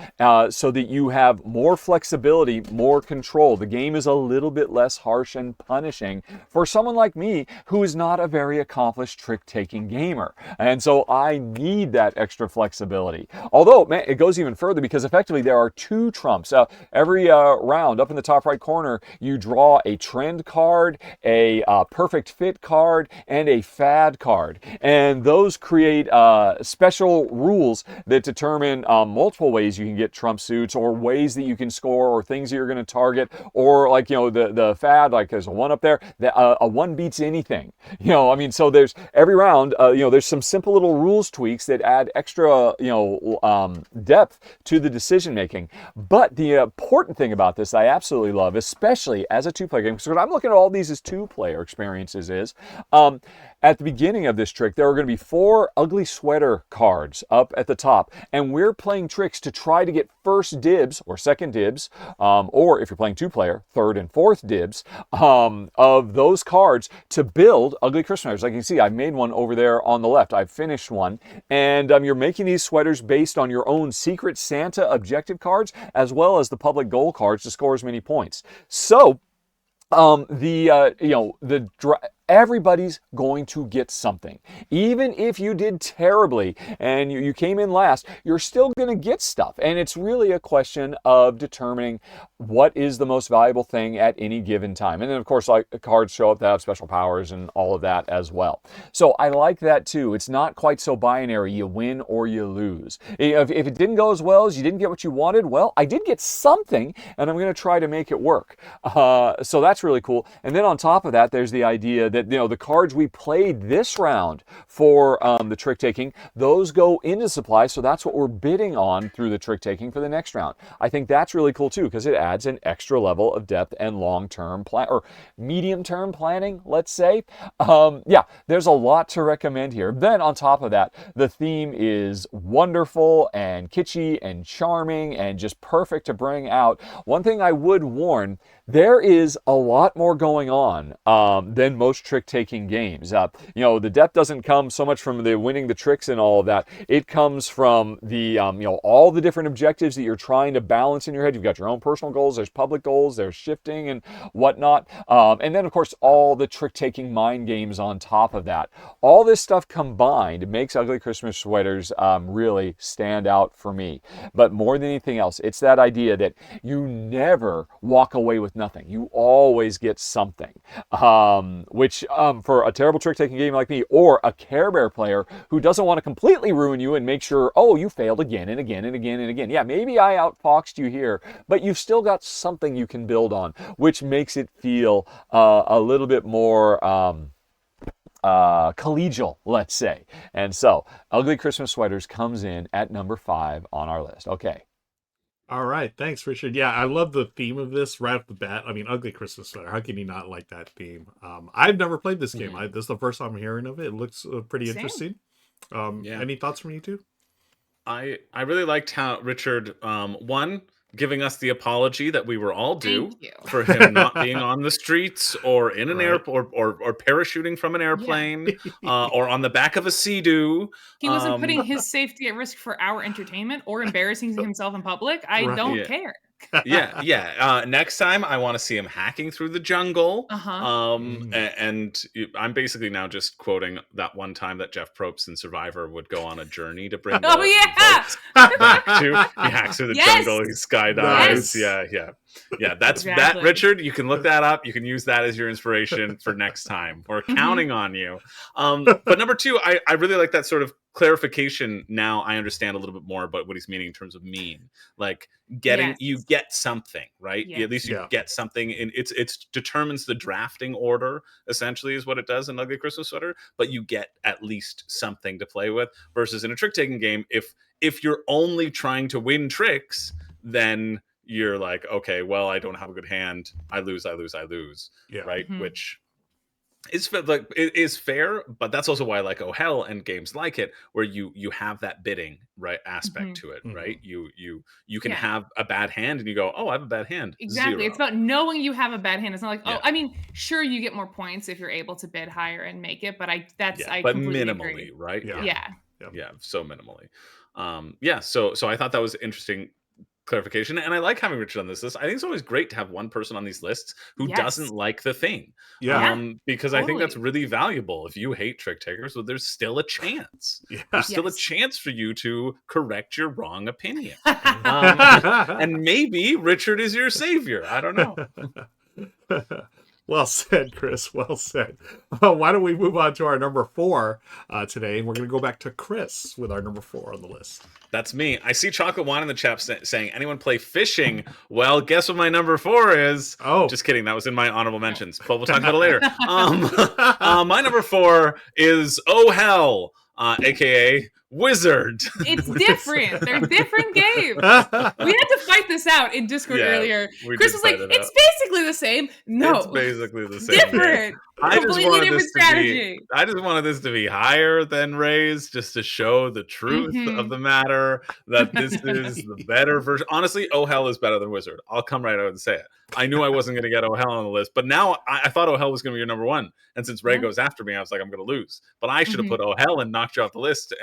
so that you have more flexibility, more control. The game is a little bit less harsh and punishing for someone like me who is not a very accomplished trick-taking gamer. And so I need that extra flexibility. Although, man, it goes even further because effectively there are 2 trumps. Every round, up in the top right corner, you draw a trend card, a perfect fit card, and a fad card. And those create special rules that determine multiple ways you can get trump suits, or ways that you can score, or things that you're going to target, or like, the fad, like there's a 1 up there, that a 1 beats anything. So there's every round, there's some simple little rules tweaks that add extra, depth to the decision making. But the important thing about this I absolutely love, especially as a 2-player game, because what I'm looking at all these as 2-player experiences is, at the beginning of this trick, there are going to be 4 ugly sweater cards up at the top, and we're playing tricks to try to get first dibs or second dibs, or if you're playing 2-player, third and fourth dibs of those cards to build ugly Christmas sweaters. Like you can see, I made one over there on the left. I've finished one, and you're making these sweaters based on your own Secret Santa objective cards as well as the public goal cards to score as many points. So everybody's going to get something. Even if you did terribly and you came in last, you're still going to get stuff. And it's really a question of determining what is the most valuable thing at any given time. And then, of course, like cards show up that have special powers and all of that as well. So I like that too. It's not quite so binary. You win or you lose. If it didn't go as well as you didn't get what you wanted, well, I did get something, and I'm going to try to make it work. So that's really cool. And then on top of that, there's the idea that the cards we played this round for the trick taking, those go into supply, so that's what we're bidding on through the trick taking for the next round. I think that's really cool too, because it adds an extra level of depth and long-term plan or medium-term planning, let's say. Yeah, there's a lot to recommend here. Then on top of that, the theme is wonderful and kitschy and charming and just perfect to bring out. One thing I would warn, there is a lot more going on than most trick-taking games. The depth doesn't come so much from the winning the tricks and all of that. It comes from the, all the different objectives that you're trying to balance in your head. You've got your own personal goals, there's public goals, there's shifting and whatnot. And then, of course, all the trick-taking mind games on top of that. All this stuff combined makes Ugly Christmas Sweaters really stand out for me. But more than anything else, it's that idea that you never walk away with nothing. You always get something, which for a terrible trick-taking game like me, or a Care Bear player who doesn't want to completely ruin you and make sure, oh, you failed again and again and again and again. Yeah, maybe I outfoxed you here, but you've still got something you can build on, which makes it feel a little bit more collegial, let's say. And so, Ugly Christmas Sweaters comes in at number 5 on our list. Okay. All right, thanks, Richard. Yeah, I love the theme of this right off the bat. I mean, Ugly Christmas Sweater. How can you not like that theme? I've never played this game. This is the first time I'm hearing of it. It looks pretty Same. interesting. Any thoughts from you two? I really liked how Richard, one, giving us the apology that we were all due Thank you. for him not being on the streets or in an airport or parachuting from an airplane or on the back of a Sea-Doo. He wasn't putting his safety at risk for our entertainment or embarrassing himself in public. I don't care. Next time I want to see him hacking through the jungle. And I'm basically now just quoting that one time that Jeff Probst in Survivor would go on a journey to bring back to. He hacks through the jungle, he skydives. That's that, Richard. You can look that up. You can use that as your inspiration for next time. We're counting on you. But number 2, I really like that sort of clarification. Now I understand a little bit more about what he's meaning in terms of mean. Like you get something, right? Yes. At least you get something, and it determines the drafting order, essentially, is what it does in Ugly Christmas Sweater. But you get at least something to play with, versus in a trick-taking game, if you're only trying to win tricks, then you're like, okay, well, I don't have a good hand. I lose. Yeah. Right? Which is fair, but that's also why I like Oh Hell and games like it, where you have that bidding aspect to it, right? You can have a bad hand and you go, oh, I have a bad hand. Exactly. 0. It's about knowing you have a bad hand. It's not like, I mean, sure, you get more points if you're able to bid higher and make it, but I completely minimally, agree. right? Yeah. So minimally. So I thought that was interesting clarification, and I like having Richard on this list. I think it's always great to have one person on these lists who doesn't like the thing, because I think that's really valuable. If you hate trick takers, well, there's still a chance. There's still a chance for you to correct your wrong opinion, and maybe Richard is your savior. I don't know. Well said, Chris. Well said. Why don't we move on to our number 4 today, and we're going to go back to Chris with our number 4 on the list. That's me. I see Chocolate Wine in the chat saying, anyone play fishing? Well, guess what my number 4 is? Oh. Just kidding. That was in my honorable mentions, but we'll talk about it later. My number 4 is Oh Hell, a.k.a. Wizard. It's different. They're different games. We had to fight this out in Discord earlier. Chris was like, it's basically the same. No. It's basically the same. Different. Completely different strategy. I just wanted this to be higher than Ray's, just to show the truth of the matter, that this is the better version. Honestly, Oh Hell is better than Wizard. I'll come right out and say it. I knew I wasn't going to get Oh Hell on the list, but now I thought Oh Hell was going to be your number one. And since Ray goes after me, I was like, I'm going to lose. But I should have put Oh Hell and knocked you off the list.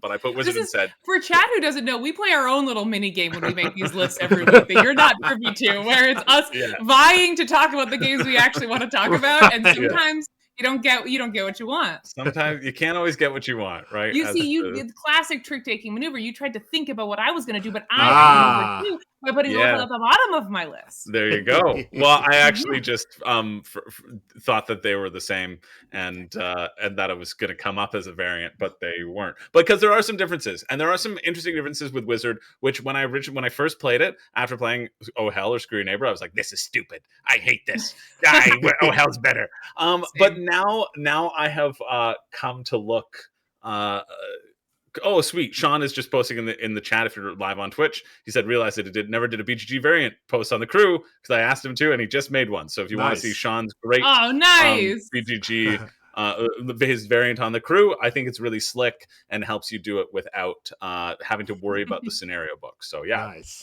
But I put Wizard instead. For Chad, who doesn't know, we play our own little mini game when we make these lists every week that you're not privy to, where it's us vying to talk about the games we actually want to talk about, and sometimes you don't get what you want. Sometimes you can't always get what you want, right? You the classic trick-taking maneuver. You tried to think about what I was going to do, but I maneuvered too by putting it at the bottom of my list. There you go. Well, I actually just thought that they were the same, and that it was going to come up as a variant, but they weren't. Because there are some differences, and there are some interesting differences with Wizard. Which when I first played it, after playing Oh Hell or Screw Your Neighbor, I was like, "This is stupid. I hate this. Oh Hell's better." But now I have come to look. Oh, sweet! Sean is just posting in the chat. If you're live on Twitch, he said realized that it never did a BGG variant post on the crew because I asked him to, and he just made one. So if you want to see Sean's great BGG his variant on the crew, I think it's really slick and helps you do it without having to worry about the scenario book. So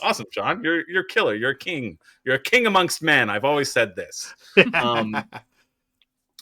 awesome, Sean. You're killer. You're a king. You're a king amongst men. I've always said this.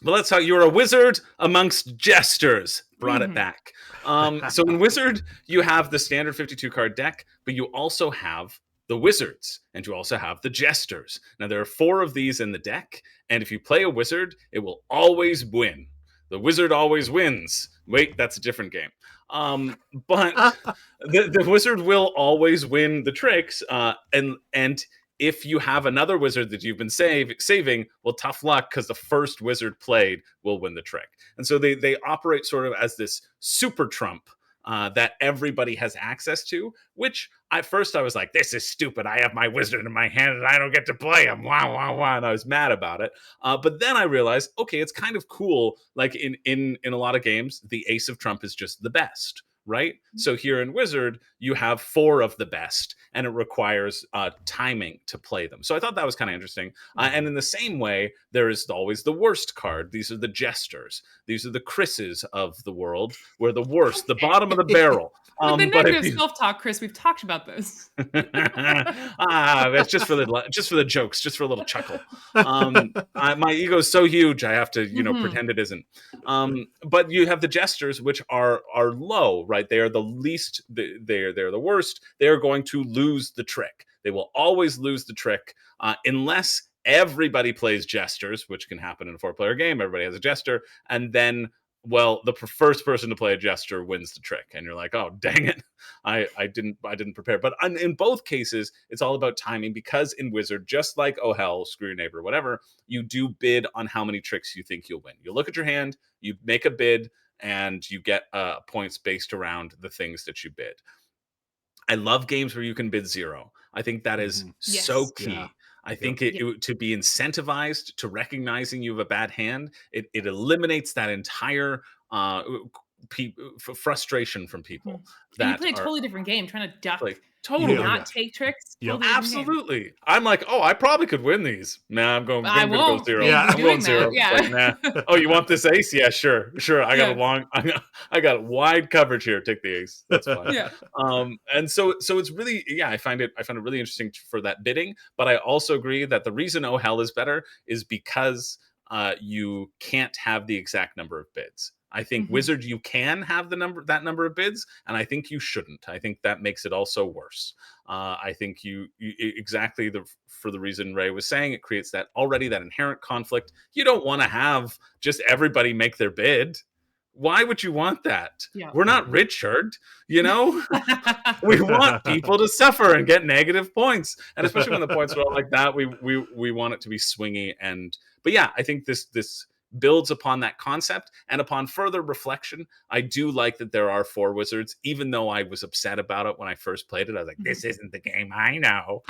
But let's talk. You're a wizard amongst jesters. Brought it back. So in Wizard, you have the standard 52 card deck, but you also have the wizards, and you also have the jesters. Now, there are 4 of these in the deck, and if you play a wizard, it will always win. The wizard always wins. Wait, that's a different game. But the wizard will always win the tricks, and if you have another wizard that you've been saving, well, tough luck, because the first wizard played will win the trick. And so they operate sort of as this super trump that everybody has access to, which at first I was like, this is stupid. I have my wizard in my hand and I don't get to play him. Wow, wow, wow. And I was mad about it. But then I realized, okay, it's kind of cool. Like in a lot of games, the ace of trump is just the best. Right? So here in Wizard, you have 4 of the best, and it requires timing to play them. So I thought that was kind of interesting. And in the same way, there is always the worst card. These are the jesters. These are the Chris's of the world. We're the worst, the bottom of the barrel. But the negative self-talk, Chris, we've talked about this. It's just for the jokes, just for a little chuckle. My ego is so huge, I have to, pretend it isn't. But you have the jesters, which are low, right? They are the least. They're the worst. They are going to lose the trick. They will always lose the trick unless everybody plays jesters, which can happen in a 4-player game. Everybody has a jester, and then, well, the first person to play a jester wins the trick, and you're like, oh, dang it, I didn't prepare. But in both cases, it's all about timing, because in Wizard, just like Oh Hell, Screw Your Neighbor, whatever, you do bid on how many tricks you think you'll win. You look at your hand, you make a bid, and you get points based around the things that you bid. I love games where you can bid 0. I think that is so key. Yeah. I think to be incentivized to recognizing you have a bad hand, it eliminates that entire frustration from people. And you play a totally different game, trying to duck, totally not take tricks. Yep. Absolutely. I'm like, oh, I probably could win these. Nah, I'm going to go 0. Yeah. I'm going 0. Yeah. Like, nah. Oh, you want this ace? Yeah, sure. I got I got wide coverage here. Take the ace. That's fine. Yeah. And so it's really, I find it really interesting for that bidding. But I also agree that the reason Oh Hell is better is because you can't have the exact number of bids. I think Wizard, you can have that number of bids, and I think you shouldn't. I think that makes it also worse. I think you exactly for the reason Ray was saying, it creates that inherent conflict. You don't want to have just everybody make their bid. Why would you want that? Yeah. We're not Richard, We want people to suffer and get negative points, and especially when the points are all like that, we want it to be swingy. But yeah, I think this builds upon that concept, and upon further reflection, I do like that there are 4 wizards, even though I was upset about it when I first played it. I was like, this isn't the game I know.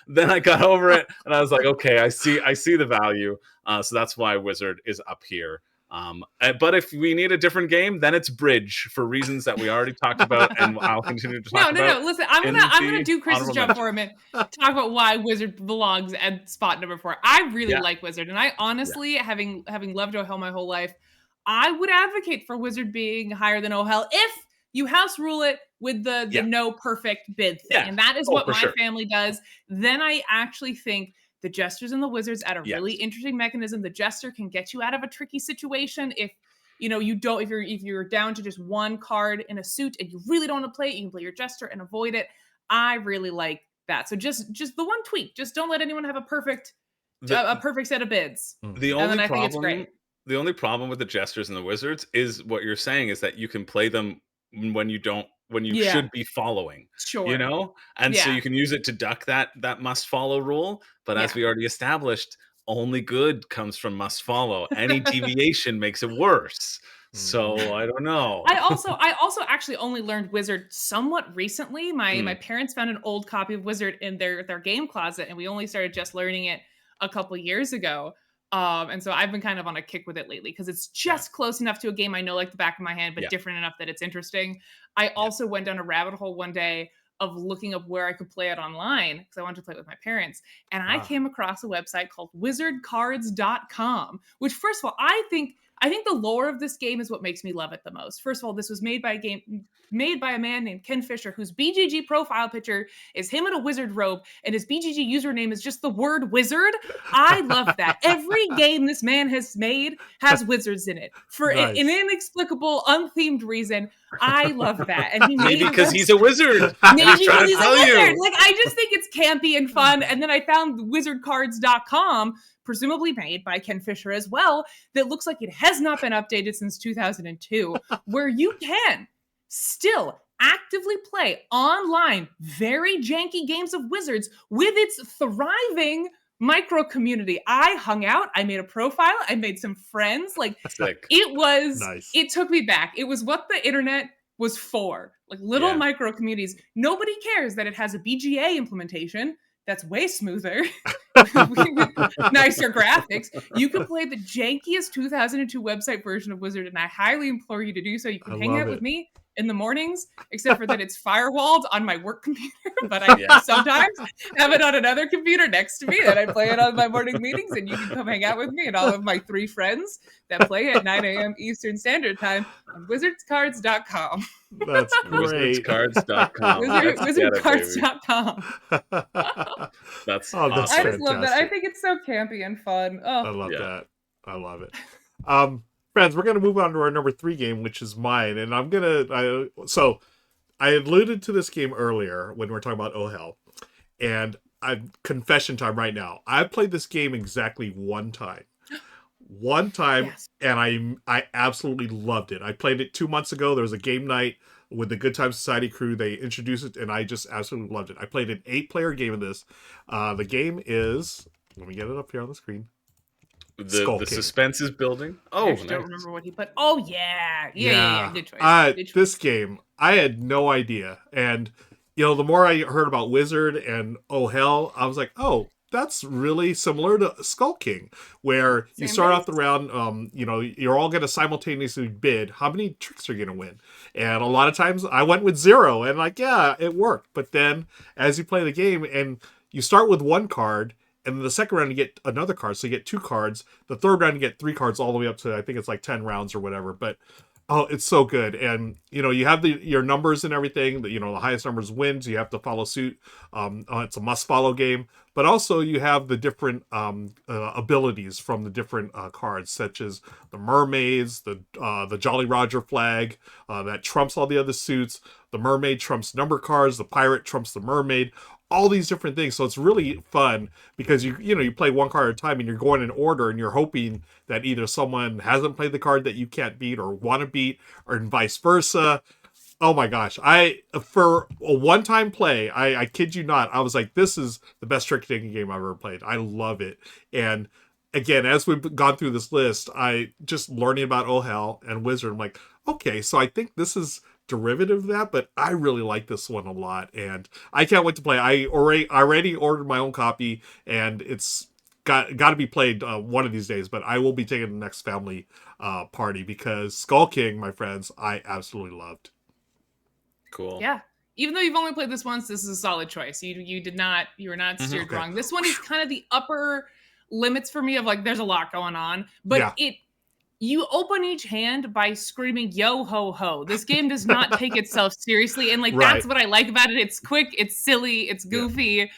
Then I got over it, and I was like, okay, I see the value. So that's why Wizard is up here. But if we need a different game, then it's Bridge for reasons that we already talked about, and I'll continue to talk about. No. Listen, I'm gonna do Chris's job for a minute. Talk about why Wizard belongs at spot number 4. I really like Wizard, and I honestly, having loved Oh Hell my whole life, I would advocate for Wizard being higher than Oh Hell if you house rule it with the no perfect bid thing, and that is what my family does. Then I actually think the Jesters and the Wizards add a really interesting mechanism. The Jester can get you out of a tricky situation if you don't, if you're down to just one card in a suit and you really don't want to play it, you can play your Jester and avoid it. I really like that. So just the one tweak, just don't let anyone have a perfect set of bids. The only problem, I think it's great. The only problem with the Jesters and the Wizards is what you're saying is that you can play them when you should be following, and so you can use it to duck that must follow rule. But as we already established, only good comes from must follow. Any deviation makes it worse. So I don't know. I also actually only learned Wizard somewhat recently. My parents found an old copy of Wizard in their game closet, and we only started just learning it a couple years ago. And so I've been kind of on a kick with it lately because it's just close enough to a game I know like the back of my hand, but different enough that it's interesting. I also went down a rabbit hole one day of looking up where I could play it online because I wanted to play it with my parents. And I came across a website called wizardcards.com, which first of all, I think the lore of this game is what makes me love it the most. First of all, this was made by a man named Ken Fisher, whose BGG profile picture is him in a wizard robe, and his BGG username is just the word wizard. I love that. Every game this man has made has wizards in it for an inexplicable, unthemed reason. I love that. And he made maybe because he's a wizard. Maybe because he's a wizard. Like, I just think it's campy and fun. And then I found wizardcards.com, presumably made by Ken Fisher as well, that looks like it has not been updated since 2002, where you can still actively play online very janky games of Wizards with its thriving micro community. I hung out, I made a profile, I made some friends. Like, it was nice. It took me back. It was what the internet was for, like little micro communities. Nobody cares that it has a BGA implementation that's way smoother, nicer graphics. You can play the jankiest 2002 website version of Wizard, and I highly implore you to do so. You can hang out with me in the mornings, except for that it's firewalled on my work computer, but I sometimes have it on another computer next to me that I play it on my morning meetings, and you can come hang out with me and all of my 3 friends that play at 9 a.m. Eastern Standard Time on wizardscards.com. That's great. Wizardscards.com. Wizardcards.com. That's awesome. I just love that. I think it's so campy and fun. Oh, I love that. I love it. Friends, we're going to move on to our number 3 game, which is mine. And so I alluded to this game earlier when we were talking about Oh Hell. And confession time right now. I played this game exactly one time. And I absolutely loved it. I played it 2 months ago. There was a game night with the Good Time Society crew. They introduced it, and I just absolutely loved it. I played an 8-player game of this. The game is, let me get it up here on the screen. The suspense is building. I don't remember what he put. Oh, yeah. Good choice. Good choice. This game, I had no idea. And, the more I heard about Wizard and Oh Hell, I was like, oh, that's really similar to Skull King, where you start off the round, you're all going to simultaneously bid how many tricks you're going to win. And a lot of times I went with 0 and it worked. But then as you play the game and you start with 1 card, and then the second round you get another card, so you get 2 cards. The third round you get 3 cards all the way up to, I think it's like 10 rounds or whatever. But it's so good. And you have your numbers and everything. The highest numbers wins. You have to follow suit. It's a must follow game. But also you have the different abilities from the different cards, such as the mermaids, the Jolly Roger flag that trumps all the other suits. The mermaid trumps number cards. The pirate trumps the mermaid. All these different things. So it's really fun because you play 1 card at a time and you're going in order and you're hoping that either someone hasn't played the card that you can't beat or want to beat, or vice versa. Oh my gosh. For a one-time play, I kid you not, I was like, this is the best trick-taking game I've ever played. I love it. And again, as we've gone through this list, I just learning about Oh Hell and Wizard, I'm like, okay, so I think this is derivative of that, but I really like this one a lot, and I can't wait to play. I already ordered my own copy, and it's got to be played one of these days. But I will be taking the next family party because Skull King, my friends, I absolutely loved. Cool. Yeah. Even though you've only played this once, this is a solid choice. You were not steered Okay. wrong. This one is kind of the upper limits for me of like there's a lot going on, but you open each hand by screaming yo ho ho. This game does not take itself seriously, and like that's what I like about it. It's quick, it's silly, it's goofy.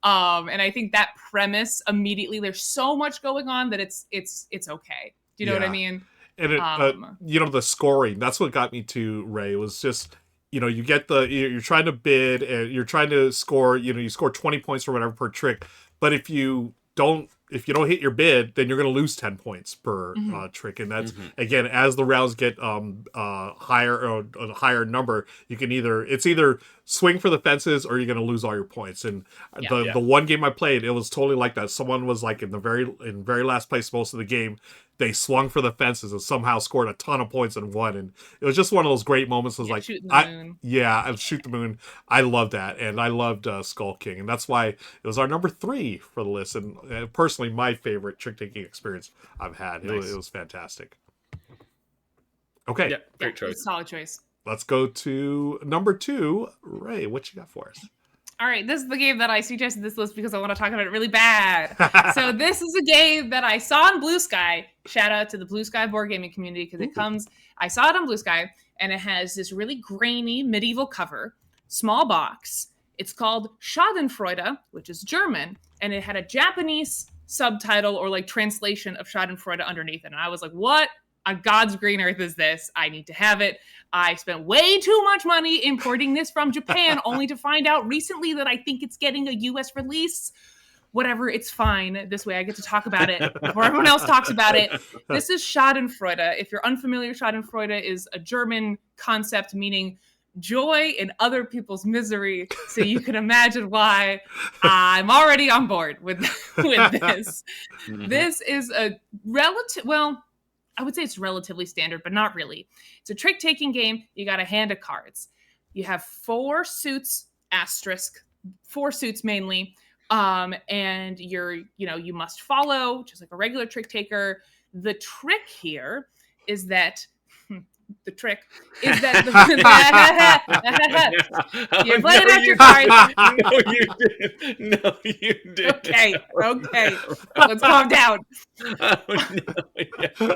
And I think that premise immediately, there's so much going on that it's okay. Do you know what I mean? And it, the scoring, that's what got me to Ray. It was just, you get you're trying to bid and you're trying to score, you score 20 points or whatever per trick. But if you don't hit your bid, then you're going to lose 10 points per trick. And that's, again, as the rounds get higher or a higher number, you can it's either swing for the fences or you're going to lose all your points. And the one game I played, it was totally like that. Someone was like in very last place most of the game. They swung for the fences and somehow scored a ton of points and won. And it was just one of those great moments. It was like, shoot the moon. Shoot the moon. I love that. And I loved Skull King. And that's why it was our number 3 for the list. And personally, my favorite trick-taking experience I've had. Nice. It was fantastic. Okay. Yeah, great choice. Solid choice. Let's go to number 2. Ray, what you got for us? All right, this is the game that I suggested this list because I want to talk about it really bad. So this is a game that I saw on Blue Sky. Shout out to the Blue Sky board gaming community because I saw it on Blue Sky, and it has this really grainy medieval cover, small box. It's called Schadenfreude, which is German, and it had a Japanese subtitle or like translation of Schadenfreude underneath it. And I was like, what on God's green earth is this? I need to have it. I spent way too much money importing this from Japan only to find out recently that I think it's getting a US release. Whatever, it's fine. This way I get to talk about it before everyone else talks about it. This is Schadenfreude. If you're unfamiliar, Schadenfreude is a German concept meaning joy in other people's misery. So you can imagine why I'm already on board with this. This is a I would say it's relatively standard, but not really. It's a trick-taking game. You got a hand of cards. You have 4 suits, asterisk, 4 suits mainly, and you must follow, just like a regular trick-taker. The trick here is that you're playing out your cards. No, you did. Okay. Let's calm down.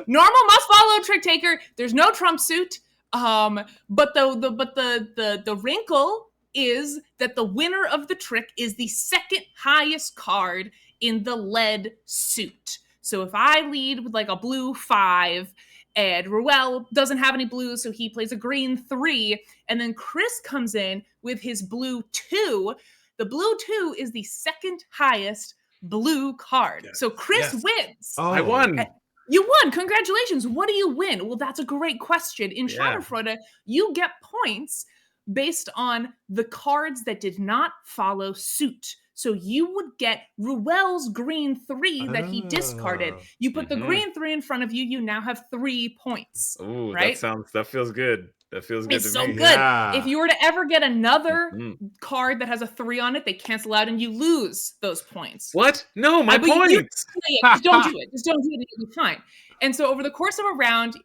Normal must follow trick taker. There's no trump suit. But the wrinkle is that the winner of the trick is the second highest card in the lead suit. So if I lead with like a blue 5, and Ruel doesn't have any blues, so he plays a green 3. And then Chris comes in with his blue 2. The blue 2 is the second highest blue card. Yes. So Chris wins. Oh. I won. You won. Congratulations. What do you win? Well, that's a great question. In Schadenfreude, you get points based on the cards that did not follow suit. So you would get Ruel's green 3 that he discarded. You put the green 3 in front of you. You now have 3 points. Ooh, right? That feels good. That feels good it's to so me. Good. Yeah. If you were to ever get another card that has a 3 on it, they cancel out and you lose those points. What? No, my points. Just don't do it. Just don't do it. It'll be fine. And so over the course of a round,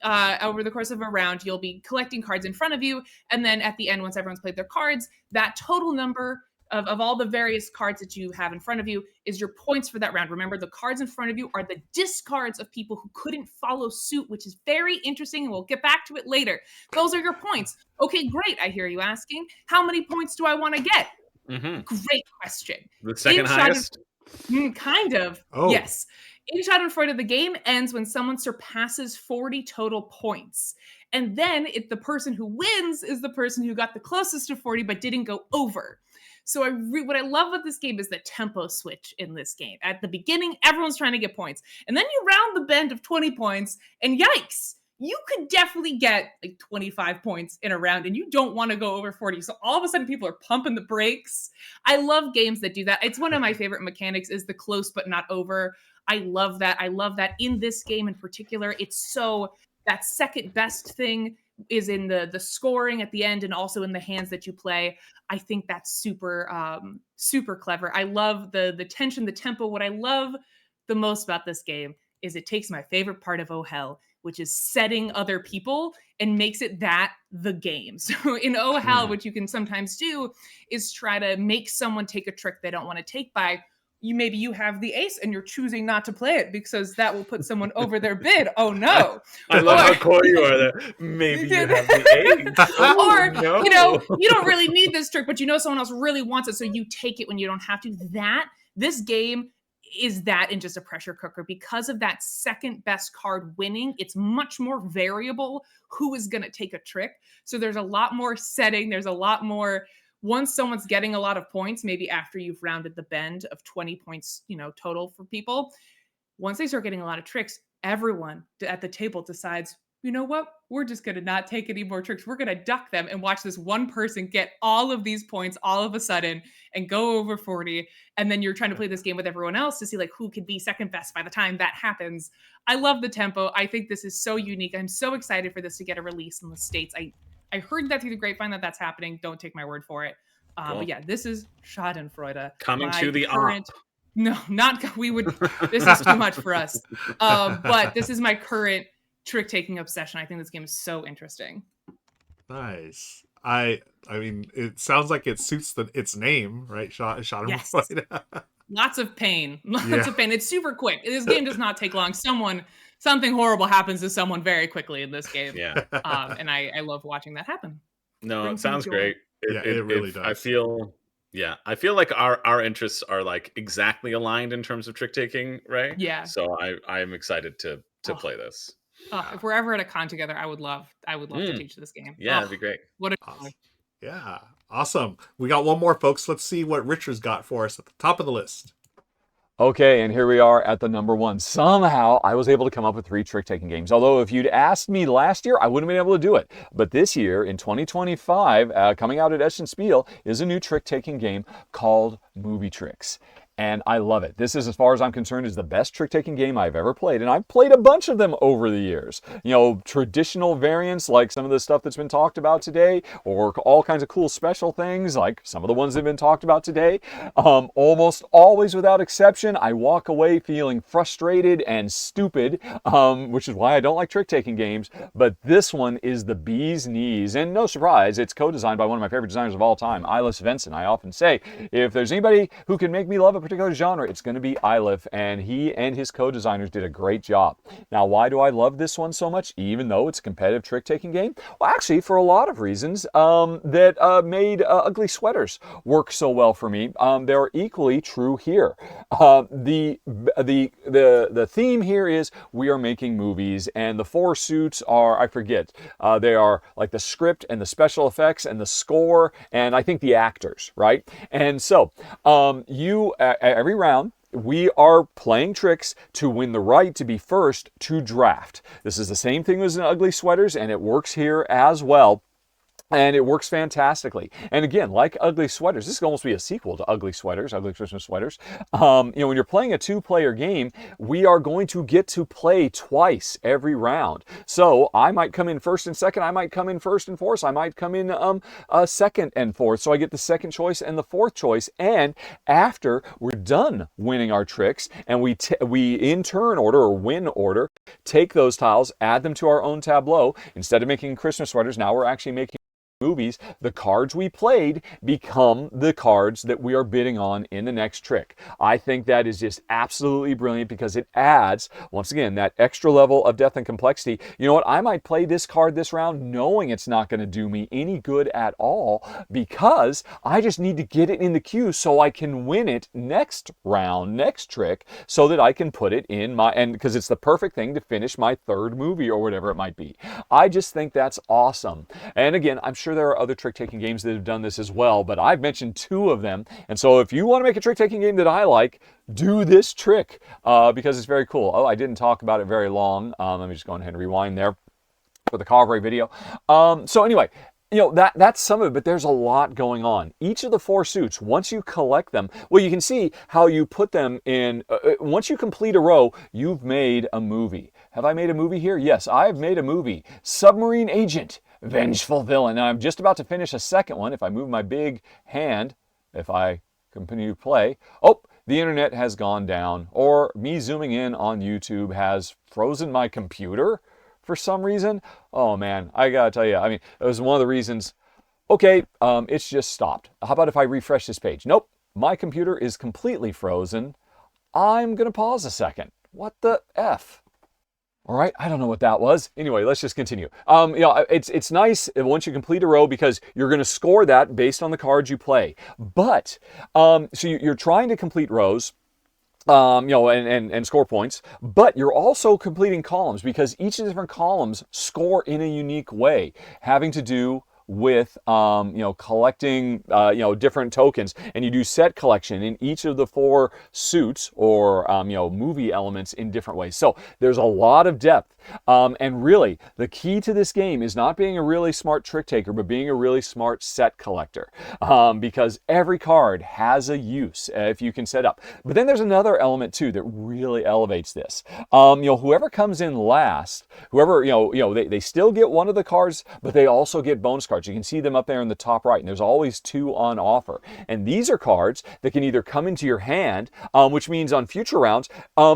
you'll be collecting cards in front of you. And then at the end, once everyone's played their cards, that total number of all the various cards that you have in front of you is your points for that round. Remember, the cards in front of you are the discards of people who couldn't follow suit, which is very interesting, and we'll get back to it later. Those are your points. Okay, great. I hear you asking, how many points do I want to get? Great question. The second highest? Kind of. Oh. Yes. In Schadenfreude, the game ends when someone surpasses 40 total points. And then the person who wins is the person who got the closest to 40 but didn't go over. So what I love about this game is the tempo switch in this game. At the beginning, everyone's trying to get points. And then you round the bend of 20 points, and yikes, you could definitely get like 25 points in a round, and you don't want to go over 40. So all of a sudden, people are pumping the brakes. I love games that do that. It's one of my favorite mechanics is the close but not over. I love that. I love that in this game in particular. It's so that second best thing is in the scoring at the end and also in the hands that you play. I think that's super clever. I love the tension, the tempo. What I love the most about this game is it takes my favorite part of Oh Hell, which is setting other people, and makes it that the game. So in Oh Hell, what you can sometimes do is try to make someone take a trick they don't want to take by maybe you have the ace and you're choosing not to play it because that will put someone over their bid. Oh no. I love how coy you are there. Maybe you have the ace. Oh, Or, no. you don't really need this trick, but someone else really wants it, so you take it when you don't have to. This game is that in just a pressure cooker. Because of that second best card winning, it's much more variable who is going to take a trick. So there's a lot more setting. There's a lot more, once someone's getting a lot of points, maybe after you've rounded the bend of 20 points, total for people, once they start getting a lot of tricks, everyone at the table decides, you know what? We're just going to not take any more tricks. We're going to duck them and watch this one person get all of these points all of a sudden and go over 40. And then you're trying to play this game with everyone else to see like who could be second best by the time that happens. I love the tempo. I think this is so unique. I'm so excited for this to get a release in the States. I heard that through the grapevine that that's happening. Don't take my word for it. Cool. But yeah, this is Schadenfreude. Coming to the current. No, not we would. This is too much for us. But this is my current trick-taking obsession. I think this game is so interesting. Nice. I mean, it sounds like it suits its name, right? Schadenfreude. Yes. Lots of pain. Lots of pain. It's super quick. This game does not take long. Something horrible happens to someone very quickly in this game. Yeah. And I love watching that happen. No, it sounds great. It really does. I feel like our interests are like exactly aligned in terms of trick taking, right? Yeah. So I'm excited to play this. If we're ever at a con together, I would love to teach this game. Yeah, that'd be great. What a awesome. Yeah, awesome. We got one more, folks. Let's see what Richard's got for us at the top of the list. Okay, and here we are at the number one. Somehow, I was able to come up with 3 trick-taking games. Although, if you'd asked me last year, I wouldn't have been able to do it. But this year, in 2025, coming out at Eschen Spiel, is a new trick-taking game called Movie Tricks. And I love it. This is, as far as I'm concerned, is the best trick-taking game I've ever played. And I've played a bunch of them over the years. Traditional variants like some of the stuff that's been talked about today, or all kinds of cool special things like some of the ones that have been talked about today. Almost always, without exception, I walk away feeling frustrated and stupid, which is why I don't like trick-taking games. But this one is the bee's knees. And no surprise, it's co-designed by one of my favorite designers of all time, Eilif Svensson. I often say, if there's anybody who can make me love a particular genre, it's going to be Eilif, and he and his co-designers did a great job. Now, why do I love this one so much, even though it's a competitive trick-taking game? Well, actually, for a lot of reasons that made Ugly Sweaters work so well for me. They're equally true here. The theme here is we are making movies, and the 4 suits are, I forget, they are like the script and the special effects and the score, and I think the actors, right? And so every round, we are playing tricks to win the right to be first to draft. This is the same thing as in Ugly Sweaters, and it works here as well. And it works fantastically. And again, like Ugly Sweaters, this could almost be a sequel to Ugly Sweaters, Ugly Christmas Sweaters. When you're playing a 2-player game, we are going to get to play twice every round. So I might come in first and second. I might come in first and fourth. I might come in second and fourth. So I get the second choice and the fourth choice. And after we're done winning our tricks, and we in turn order or win order, take those tiles, add them to our own tableau. Instead of making Christmas sweaters, now we're actually making movies. The cards we played become the cards that we are bidding on in the next trick. I think that is just absolutely brilliant because it adds, once again, that extra level of depth and complexity. You know what? I might play this card this round knowing it's not going to do me any good at all because I just need to get it in the queue so I can win it next round, next trick, so that I can put it in my, and because it's the perfect thing to finish my 3rd movie or whatever it might be. I just think that's awesome. And again, I'm sure there are other trick-taking games that have done this as well, but I've mentioned 2 of them. And so if you want to make a trick-taking game that I like, do this trick because it's very cool. Oh, I didn't talk about it very long. Let me just go ahead and rewind there for the Carvery video. So anyway, that's some of it, but there's a lot going on. Each of the 4 suits, once you collect them, well, you can see how you put them in. Once you complete a row, you've made a movie. Have I made a movie here? Yes, I've made a movie. Submarine Agent. Vengeful Villain. And I'm just about to finish a second one. If I move my big hand, if I continue to play. Oh, the internet has gone down, or me zooming in on YouTube has frozen my computer for some reason. Oh man, I gotta tell you, I mean, it was one of the reasons. Okay, it's just stopped. How about if I refresh this page? Nope, my computer is completely frozen. I'm gonna pause a second. What the F? All right, I don't know what that was. Anyway, let's just continue. It's nice once you complete a row because you're going to score that based on the cards you play. But so you're trying to complete rows. And score points, but you're also completing columns because each of the different columns score in a unique way, having to do with collecting different tokens, and you do set collection in each of the 4 suits or movie elements in different ways. So there's a lot of depth, and really the key to this game is not being a really smart trick taker, but being a really smart set collector, because every card has a use if you can set up. But then there's another element too that really elevates this. Whoever comes in last, they still get one of the cards, but they also get bonus cards. You can see them up there in the top right, and there's always 2 on offer. And these are cards that can either come into your hand, which means on future rounds,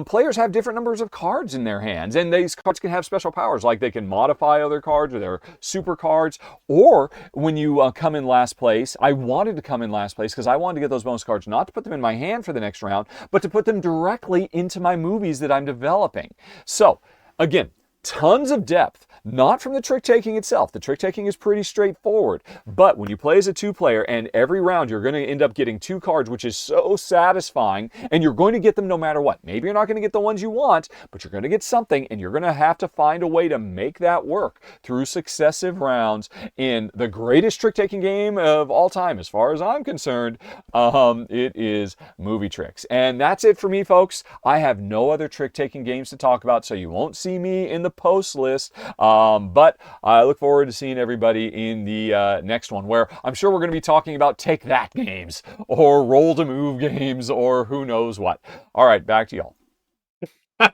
players have different numbers of cards in their hands, and these cards can have special powers, like they can modify other cards or their super cards. Or when you come in last place, I wanted to come in last place because I wanted to get those bonus cards, not to put them in my hand for the next round, but to put them directly into my movies that I'm developing. So again, tons of depth, not from the trick taking itself. The trick taking is pretty straightforward, but when you play as a 2-player and every round you're going to end up getting 2 cards, which is so satisfying, and you're going to get them no matter what. Maybe you're not going to get the ones you want, but you're going to get something, and you're going to have to find a way to make that work through successive rounds in the greatest trick taking game of all time, as far as I'm concerned. It is Movie Tricks. And that's it for me, folks. I have no other trick taking games to talk about, so you won't see me in the post list. But I look forward to seeing everybody in the next one, where I'm sure we're going to be talking about Take That games or Roll to Move games or who knows what. All right, back to y'all.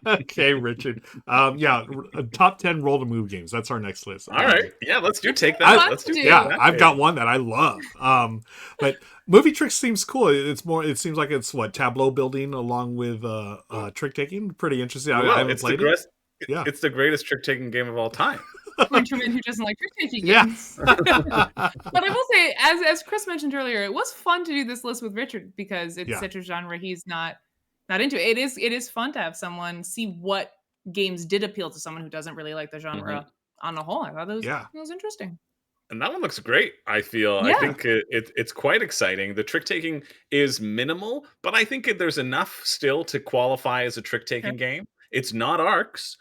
Okay, Richard. Top 10 Roll to Move games. That's our next list. All right. Yeah, let's do Take That. Let's do Take That. I've got one that I love. But Movie Tricks seems cool. It seems like it's tableau building along with trick taking. Pretty interesting. I haven't played it. It's the greatest trick-taking game of all time. Winterman who doesn't like trick-taking games. Yeah. But I will say, as Chris mentioned earlier, it was fun to do this list with Richard because it's such a genre he's not into. It is fun to have someone see what games did appeal to someone who doesn't really like the genre on the whole. I thought it was interesting. And that one looks great, I feel. Yeah. I think it's quite exciting. The trick-taking is minimal, but I think there's enough still to qualify as a trick-taking game. It's not Arcs,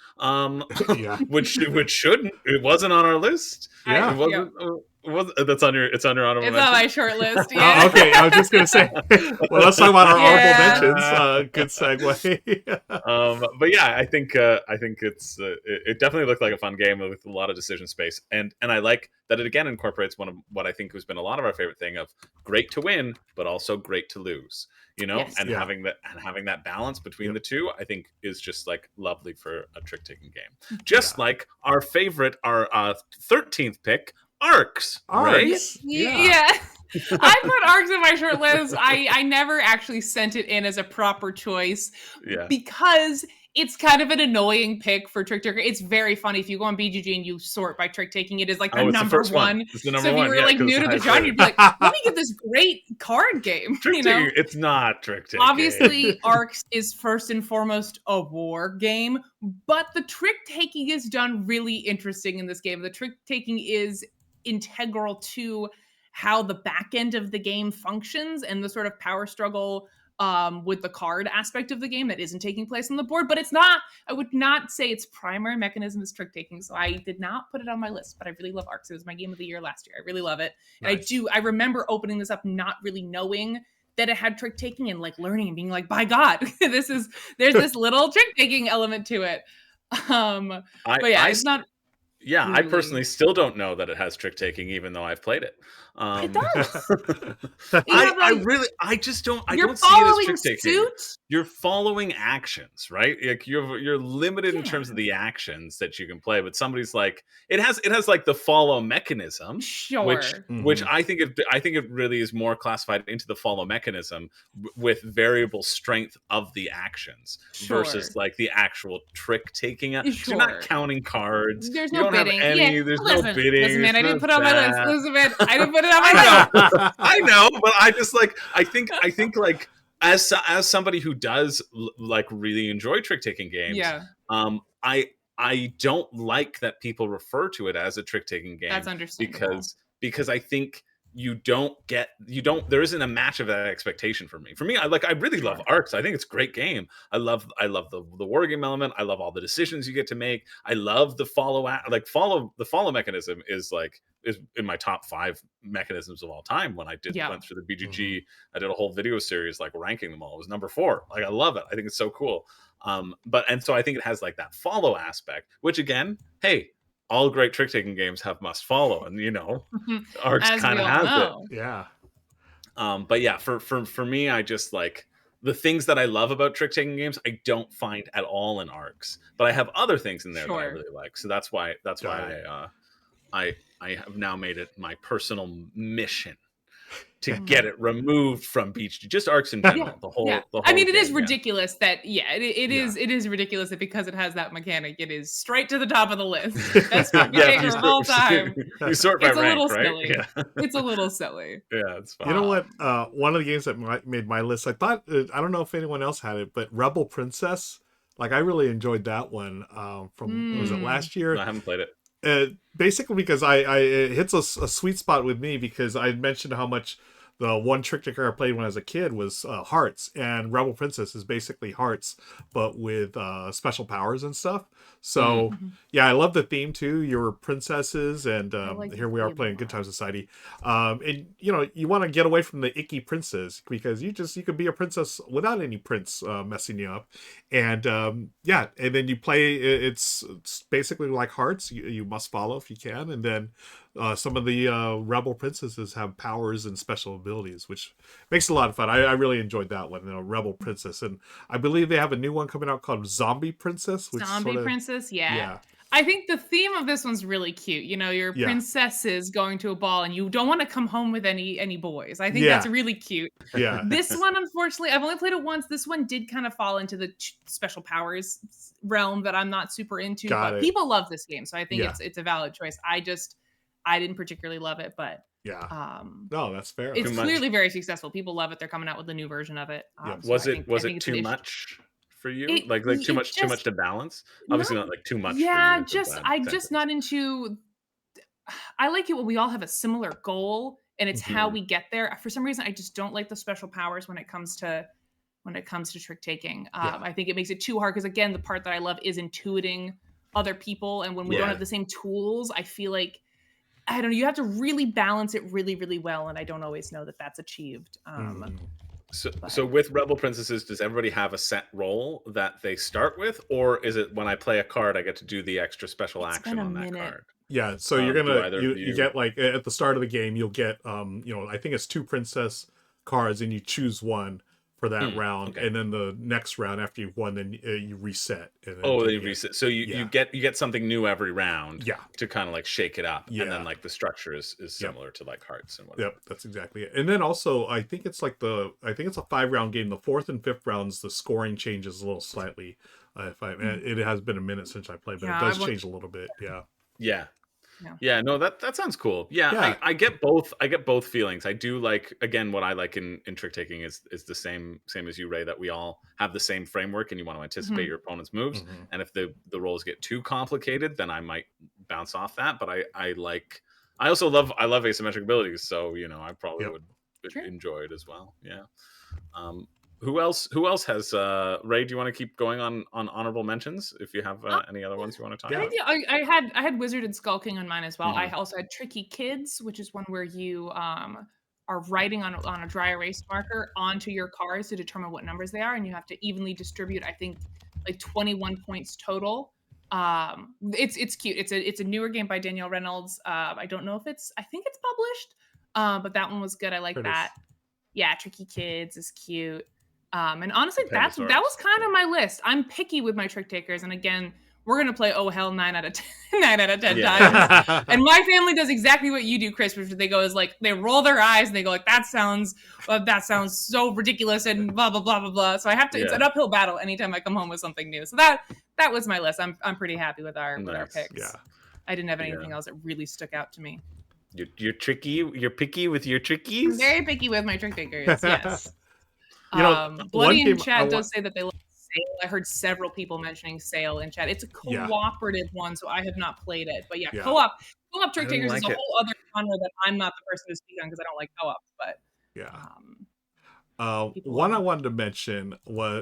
which shouldn't. It wasn't on our list. Yeah, it wasn't. It's on your honorable mention. It's on my short list. Yeah. Okay, I was just gonna say. Well, let's talk about our honorable mentions. Good segue. But yeah, I think it's it definitely looked like a fun game with a lot of decision space, and I like that it again incorporates one of what I think has been a lot of our favorite thing of great to win, but also great to lose. Having that balance between the two, I think is just like lovely for a trick taking game. Just like our favorite, our 13th pick. Arcs, right? Yeah. I put Arcs in my short list. I never actually sent it in as a proper choice because it's kind of an annoying pick for trick taker. It's very funny. If you go on BGG and you sort by trick taking, it is like the number one. It's the number so if you were like new to the genre, you'd be like, let me get this great card game. Trick taking, it's not trick taking. Obviously, Arcs is first and foremost a war game, but the trick taking is done really interesting in this game. The trick taking is integral to how the back end of the game functions and the sort of power struggle with the card aspect of the game that isn't taking place on the board. But it's not, I would not say its primary mechanism is trick taking. So I did not put it on my list, but I really love Arcs. It was my game of the year last year. I really love it. Nice. And I remember opening this up not really knowing that it had trick taking and like learning and being like, by God, there's this little trick taking element to it. But yeah, it's not. Yeah, I Truly. personally still don't know that it has trick taking, even though I've played it. It does. I just don't. I You're don't see it as following trick taking. suit. You're following actions, right? Like you're limited in terms Yeah. of the actions that you can play. But somebody's like, it has like the follow mechanism, which Sure. which Mhm. I think it really is more classified into the follow mechanism with variable strength of the actions versus Sure. like the actual trick taking. Because you're not Sure. counting cards. There's You no don't have bidding. Yeah. any. There's no Listen, bidding. listen, man. I there's didn't no put it on my list. that. Listen, man. I didn't put it on my I list. know, I know, but I just like I think like as somebody who does like really enjoy trick taking games, Yeah, I don't like that people refer to it as a trick taking game that's understandable. because I think you don't there isn't a match of that expectation for me. For me, I really love Sure. Arcs. I think it's a great game. I love the war game element. I love all the decisions you get to make. I love the the follow mechanism is in my top 5 mechanisms of all time. When I Yeah. went through the BGG, Mhm. I did a whole video series like ranking them all. It was number 4. Like I love it. I think it's so cool. So I think it has like that follow aspect, which again, hey, all great trick taking games have must follow, and Arcs As kind we of all has it. know. Yeah. But yeah, for me, I just like the things that I love about trick taking games. I don't find at all in Arcs, but I have other things in there that I Sure. really like. So that's why Got it. I have now made it my personal mission to Mhm. get it removed from BGG, just Arcs in general. Yeah. The whole Yeah. the whole I mean, it is game, yeah. ridiculous that it Yeah. is ridiculous that because it has that mechanic, it is straight to the top of the list. Best trick Yeah, taker of all time. you sort by It's a rank, little right? silly. Yeah, It's a little silly. yeah, it's You fine. know what? One of the games that made my list, I thought, I don't know if anyone else had it, but Rebel Princess. Like, I really enjoyed that one from, was it Mm. last year? I haven't played it. Basically because it hits a sweet spot with me because I mentioned how much the one trick taker I played when I was a kid was Hearts, and Rebel Princess is basically Hearts but with special powers and stuff. So Mhm. yeah, I love the theme too. You're princesses, and like here the we are theme a playing Good lot. Times Society. And you want to get away from the icky princes because you could be a princess without any prince messing you up. And yeah, and then you play. It's basically like Hearts. You must follow if you can, and then some of the rebel princesses have powers and special abilities, which makes it a lot of fun. I really enjoyed that one, Rebel Princess, and I believe they have a new one coming out called Zombie Princess, which Zombie sort of princess, yeah. yeah, I think the theme of this one's really cute. You're yeah, princesses going to a ball, and you don't want to come home with any boys. I think yeah, that's really cute. yeah. This one, unfortunately, I've only played it once. This one did kind of fall into the special powers realm that I'm not super into, Got but it. people love this game, so I think Yeah. it's a valid choice. I didn't particularly love it, but Yeah. No, that's fair. it's Too much. clearly very successful. People love it. They're coming out with a new version of it. Yep. So Was I it think was I it think it's an too issue. much for you? It Like too it much just to balance? Obviously not not like too much for yeah, you. is a just bad I'm just sentence. not into I like it when we all have a similar goal and it's how Mhm. we get there. For some reason, I just don't like the special powers when it comes to trick taking. Yeah. I think it makes it too hard because again, the part that I love is intuiting other people, and when we don't Yeah. have the same tools, I feel like I don't know. You have to really balance it really, really well, and I don't always know that that's achieved. Mhm. So, But- so with Rebel Princesses, does everybody have a set role that they start with, or is it when I play a card, I get to do the extra special It's action been a on that minute. card? Yeah, so you're Do gonna either of you get like at the start of the game you'll get I think it's 2 princess cards and you choose one for that round, okay. and then the next round after you've won, then you reset. And then Oh, do they it again. reset. So you Yeah. get something new every round. Yeah. To kind of like shake it up, and Yeah. then like the structure is similar to like Hearts and whatever. Yep, that's exactly it. And then also, I think it's a 5-round game. The 4th and 5th rounds, the scoring changes a little slightly. It has been a minute since I played, but Yeah, it does I want- change a little bit. Yeah, Yeah. Yeah. Yeah, no, that sounds cool. Yeah, Yeah. I get both. I get both feelings. I do like, again, what I like in trick taking is the same as you, Ray, that we all have the same framework and you want to anticipate Mhm. your opponent's moves. Mhm. And if the roles get too complicated, then I might bounce off that. But I also love asymmetric abilities, so I probably Yep. would Sure. enjoy it as well. Yeah. Who else has Ray, do you want to keep going on honorable mentions if you have any other ones you want to talk Yeah. about? I had Wizard and Skulking on mine as well. I Mhm. also had Tricky Kids, which is one where you are writing on a dry erase marker onto your cards to determine what numbers they are, and you have to evenly distribute. I think like 21 points total It's cute. It's a newer game by Danielle Reynolds. I don't know if I think it's published. But that one was good. I like There it that. is. Yeah, Tricky Kids is cute. And honestly, that was Pandasaurus. kind of my list. I'm picky with my trick takers, and again, we're gonna play Oh Hell 9 out of 10, 9 out of 10 times. And my family does exactly what you do, Chris, which they go is like they roll their eyes and they go like that sounds so ridiculous and blah blah blah blah blah. So I have to. It's Yeah. an uphill battle anytime I come home with something new. So that was my list. I'm pretty happy with our Nice. picks. Yeah. I didn't have anything Yeah. else that really stuck out to me. You're tricky. You're picky with your I'm trickies. very picky with my trick takers. Yes. You know, Bloody one in game I chat wa- does say that they love Sail. I heard several people mentioning Sail in chat. It's a Yeah. cooperative one, so I have not played it. But yeah, Yeah. co-op trick I didn't takers like is a it. whole other genre that I'm not the person to speak on because I don't like co-op. But Yeah. people One love I it. wanted to mention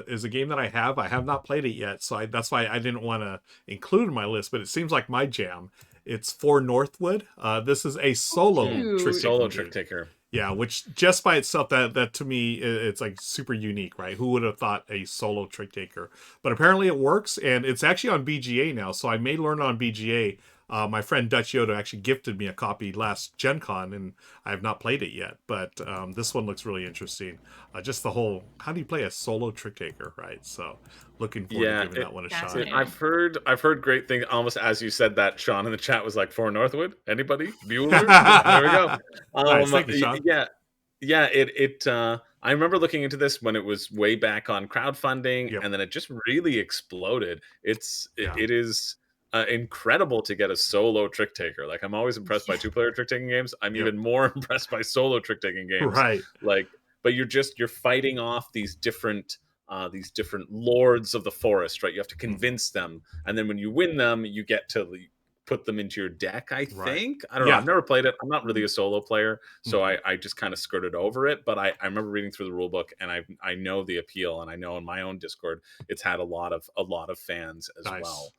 is a game that I have not played it yet, so that's why I didn't want to include in my list. But it seems like my jam. It's For Northwood. This is a solo cute. trick Solo taking trick game. taker. Yeah, which just by itself, that to me, it's like super unique, right? Who would have thought a solo trick taker? But apparently it works, and it's actually on BGA now, so I may learn on BGA. My friend Dutch Yoda actually gifted me a copy last Gen Con, and I have not played it yet. But this one looks really interesting. Just the whole, how do you play a solo trick taker, right? So looking forward Yeah, to giving that one a shot. fascinating. I've heard great things. Almost as you said that, Sean in the chat was like, "For Northwood, anybody? Bueller?" There we go. Nice, thank you, Sean. Yeah. I remember looking into this when it was way back on crowdfunding, Yep. and then it just really exploded. Yeah. It is incredible to get a solo trick taker. Like I'm always impressed by 2-player trick taking games. I'm Yep. even more impressed by solo trick taking games. Right. Like, but you're fighting off these different lords of the forest, right? You have to convince them, and then when you win them, you get to put them into your deck. I Right. think I don't know. Yeah. I've never played it. I'm not really a solo player, so Mhm. I just kind of skirted over it. But I remember reading through the rule book, and I know the appeal, and I know in my own Discord, it's had a lot of fans as Nice. well.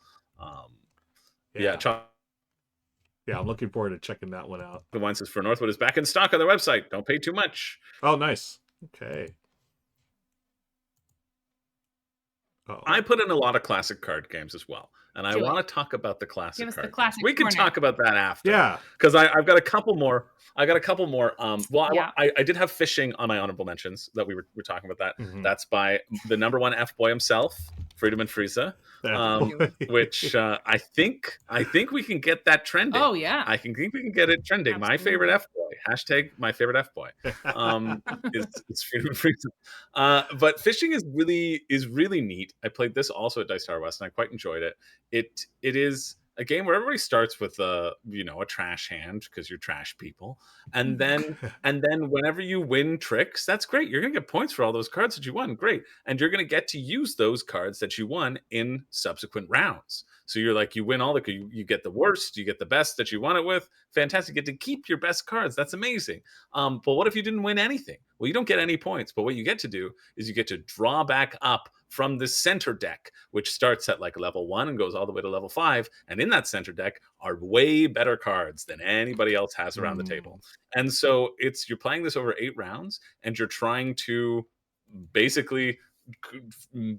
Yeah. Yeah, Yeah, I'm looking forward to checking that one out. the one says For Northwood is back in stock on their website. Don't pay too much. Oh, nice. Okay. Uh-oh. I put in a lot of classic card games as well, and I Do it. want to talk about the classic Give us the card games. classic We can corner. talk about that after. Yeah. Because I've got a couple more. Well, Yeah. I did have Fishing on my honorable mentions that we were talking about that. Mhm. That's by the number one F boy himself, Freedom and Frieza, which I think we can get that trending. Oh yeah. I think we can get it trending. My favorite F boy. Hashtag my favorite F boy. It's Freedom and Frieza. But Fishing is really neat. I played this also at Dice Tower West, and I quite enjoyed it. It is a game where everybody starts with a trash hand because you're trash people, and then whenever you win tricks, that's great. You're gonna get points for all those cards that you won, great, and you're gonna get to use those cards that you won in subsequent rounds. So you're like, you win all you get the worst, you get the best that you won it with, fantastic. You get to keep your best cards, that's amazing. But what if you didn't win anything? Well, you don't get any points, but what you get to do is you get to draw back up from the center deck, which starts at like level 1 and goes all the way to level 5. And in that center deck are way better cards than anybody else has around the table. And so you're playing this over 8 rounds, and you're trying to basically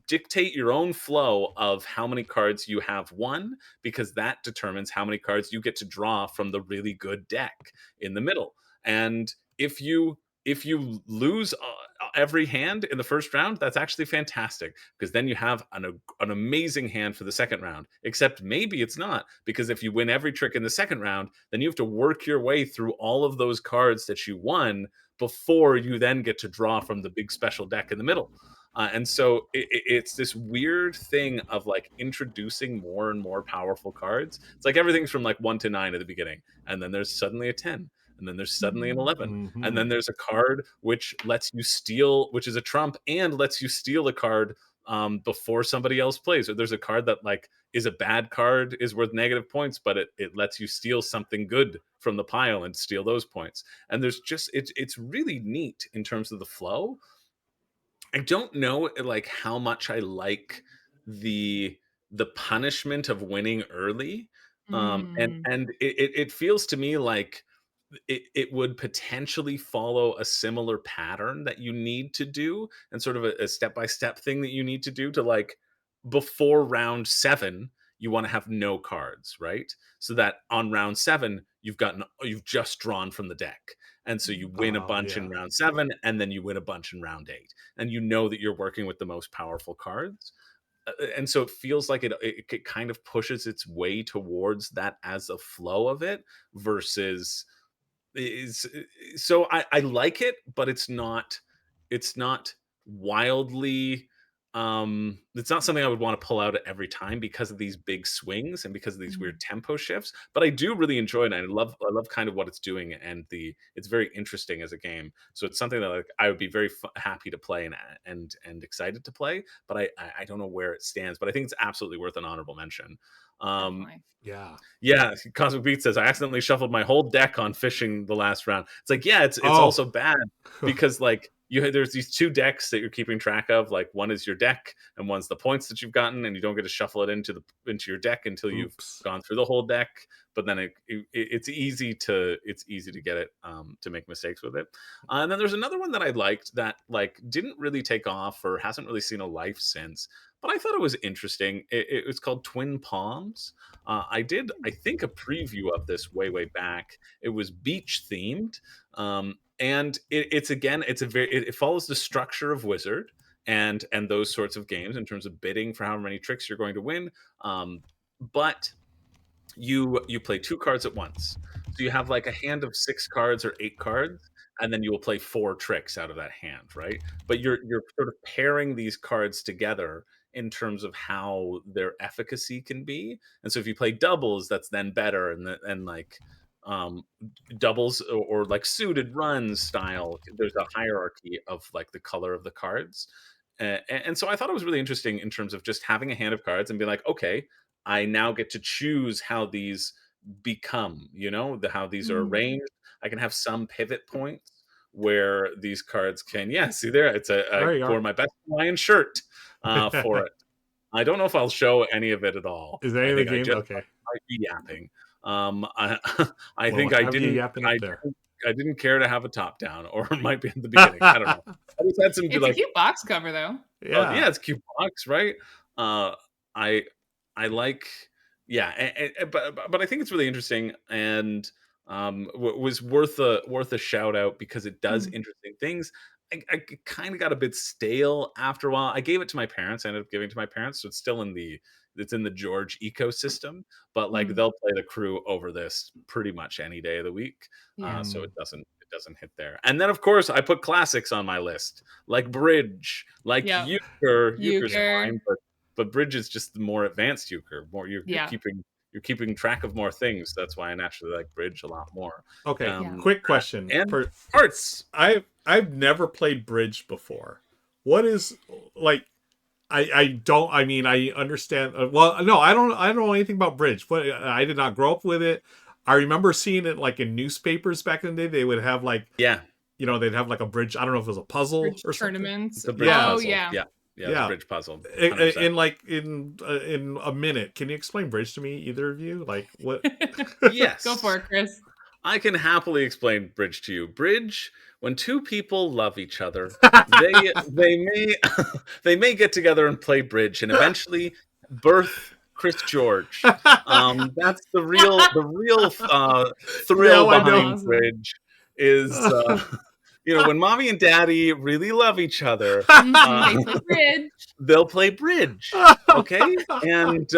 dictate your own flow of how many cards you have won, because that determines how many cards you get to draw from the really good deck in the middle. And if you lose every hand in the first round, that's actually fantastic, because then you have an amazing hand for the second round. Except maybe it's not, because if you win every trick in the second round, then you have to work your way through all of those cards that you won before you then get to draw from the big special deck in the middle. And so it's this weird thing of like introducing more and more powerful cards. It's like everything's from like 1 to 9 at the beginning, and then there's suddenly a 10. And then there's suddenly an 11. Mhm. And then there's a card which lets you steal, which is a trump, and lets you steal a card before somebody else plays. Or there's a card that like is a bad card, is worth negative points, but it lets you steal something good from the pile and steal those points. And there's just, it's really neat in terms of the flow. I don't know like how much I like the punishment of winning early. And it feels to me like it would potentially follow a similar pattern that you need to do, and sort of a step-by-step thing that you need to do to, like, before round 7, you want to have no cards, right? So that on round 7, you've just drawn from the deck. And so you win a bunch in round 7, and then you win a bunch in round 8. And you know that you're working with the most powerful cards. And so it feels like it kind of pushes its way towards that as a flow of it versus is so I like it, but it's not wildly it's not something I would want to pull out at every time because of these big swings and because of these weird tempo shifts. But I do really enjoy it, and I love kind of what it's doing, and it's very interesting as a game. So it's something that, like, I would be very happy to play and excited to play, but I don't know where it stands, but I think it's absolutely worth an honorable mention. Um Definitely. Yeah. yeah, Cosmic Beat says I accidentally shuffled my whole deck on fishing the last round. It's like, yeah, it's Oh. also bad because, like, there's these two decks that you're keeping track of. Like, one is your deck and one's the points that you've gotten, and you don't get to shuffle it into your deck until you've Oops. gone through the whole deck. But then it's easy to get it to make mistakes with it. And then there's another one that I liked that, like, didn't really take off or hasn't really seen a life since, but I thought it was interesting. It was called Twin Palms. I did, I think, a preview of this way back. It was beach themed, and it follows the structure of Wizard and those sorts of games in terms of bidding for how many tricks you're going to win. But you play 2 cards at once, so you have like a hand of 6 cards or 8 cards, and then you will play 4 tricks out of that hand, right? But you're sort of pairing these cards together in terms of how their efficacy can be. And so if you play doubles, that's then better, and like um doubles or like suited runs style, there's a hierarchy of like the color of the cards. And so I thought it was really interesting in terms of just having a hand of cards and be like, okay, I now get to choose how these become, how these are arranged. I can have some pivot points where these cards can, yeah, see there, There you I wore are. my best Hawaiian shirt for it. I don't know if I'll show any of it at all. Is there any I of the think I game? just Okay. might be yapping. I I Well, think I have you didn't yapping up there? I didn't care to have a top down, or it might be at the beginning. I don't know. I just had some It's a cute box cover, though. Yeah. yeah, it's cute box, right? Uh, I I like, yeah, but I think it's really interesting, and was worth a shout out because it does Mhm. interesting things. I kind of got a bit stale after a while. I gave it to my parents. I ended up giving it to my parents, so it's in the George ecosystem. But like, Mhm. they'll play the crew over this pretty much any day of the week. Yeah. So it doesn't hit there. And then, of course, I put classics on my list, like Bridge, like Yep. Euchre. Euchre's Euchre. fine, but Bridge is just the more advanced Euchre. You're Yeah. keeping track of more things. That's why I naturally like Bridge a lot more. Okay. Yeah. Quick question. And For arts. I've never played bridge before. What is, like, I don't, I mean, I understand, well, no, I don't know anything about bridge, but I did not grow up with it. I remember seeing it like in newspapers back in the day. They would have like, Yeah, they'd have like a bridge. I don't know if it was a puzzle Bridge or something. tournaments. the Bridge Yeah. Oh, puzzle. yeah. Yeah, the Bridge puzzle. In 100%. like in a minute, can you explain bridge to me, either of you? Like, what? Yes. Go for it, Chris. I can happily explain Bridge to you. Bridge, when two people love each other, they may they may get together and play bridge, and eventually birth Chris George. That's the real thrill Now I know. behind Awesome. bridge is when mommy and daddy really love each other. They play bridge. They'll play bridge, okay, and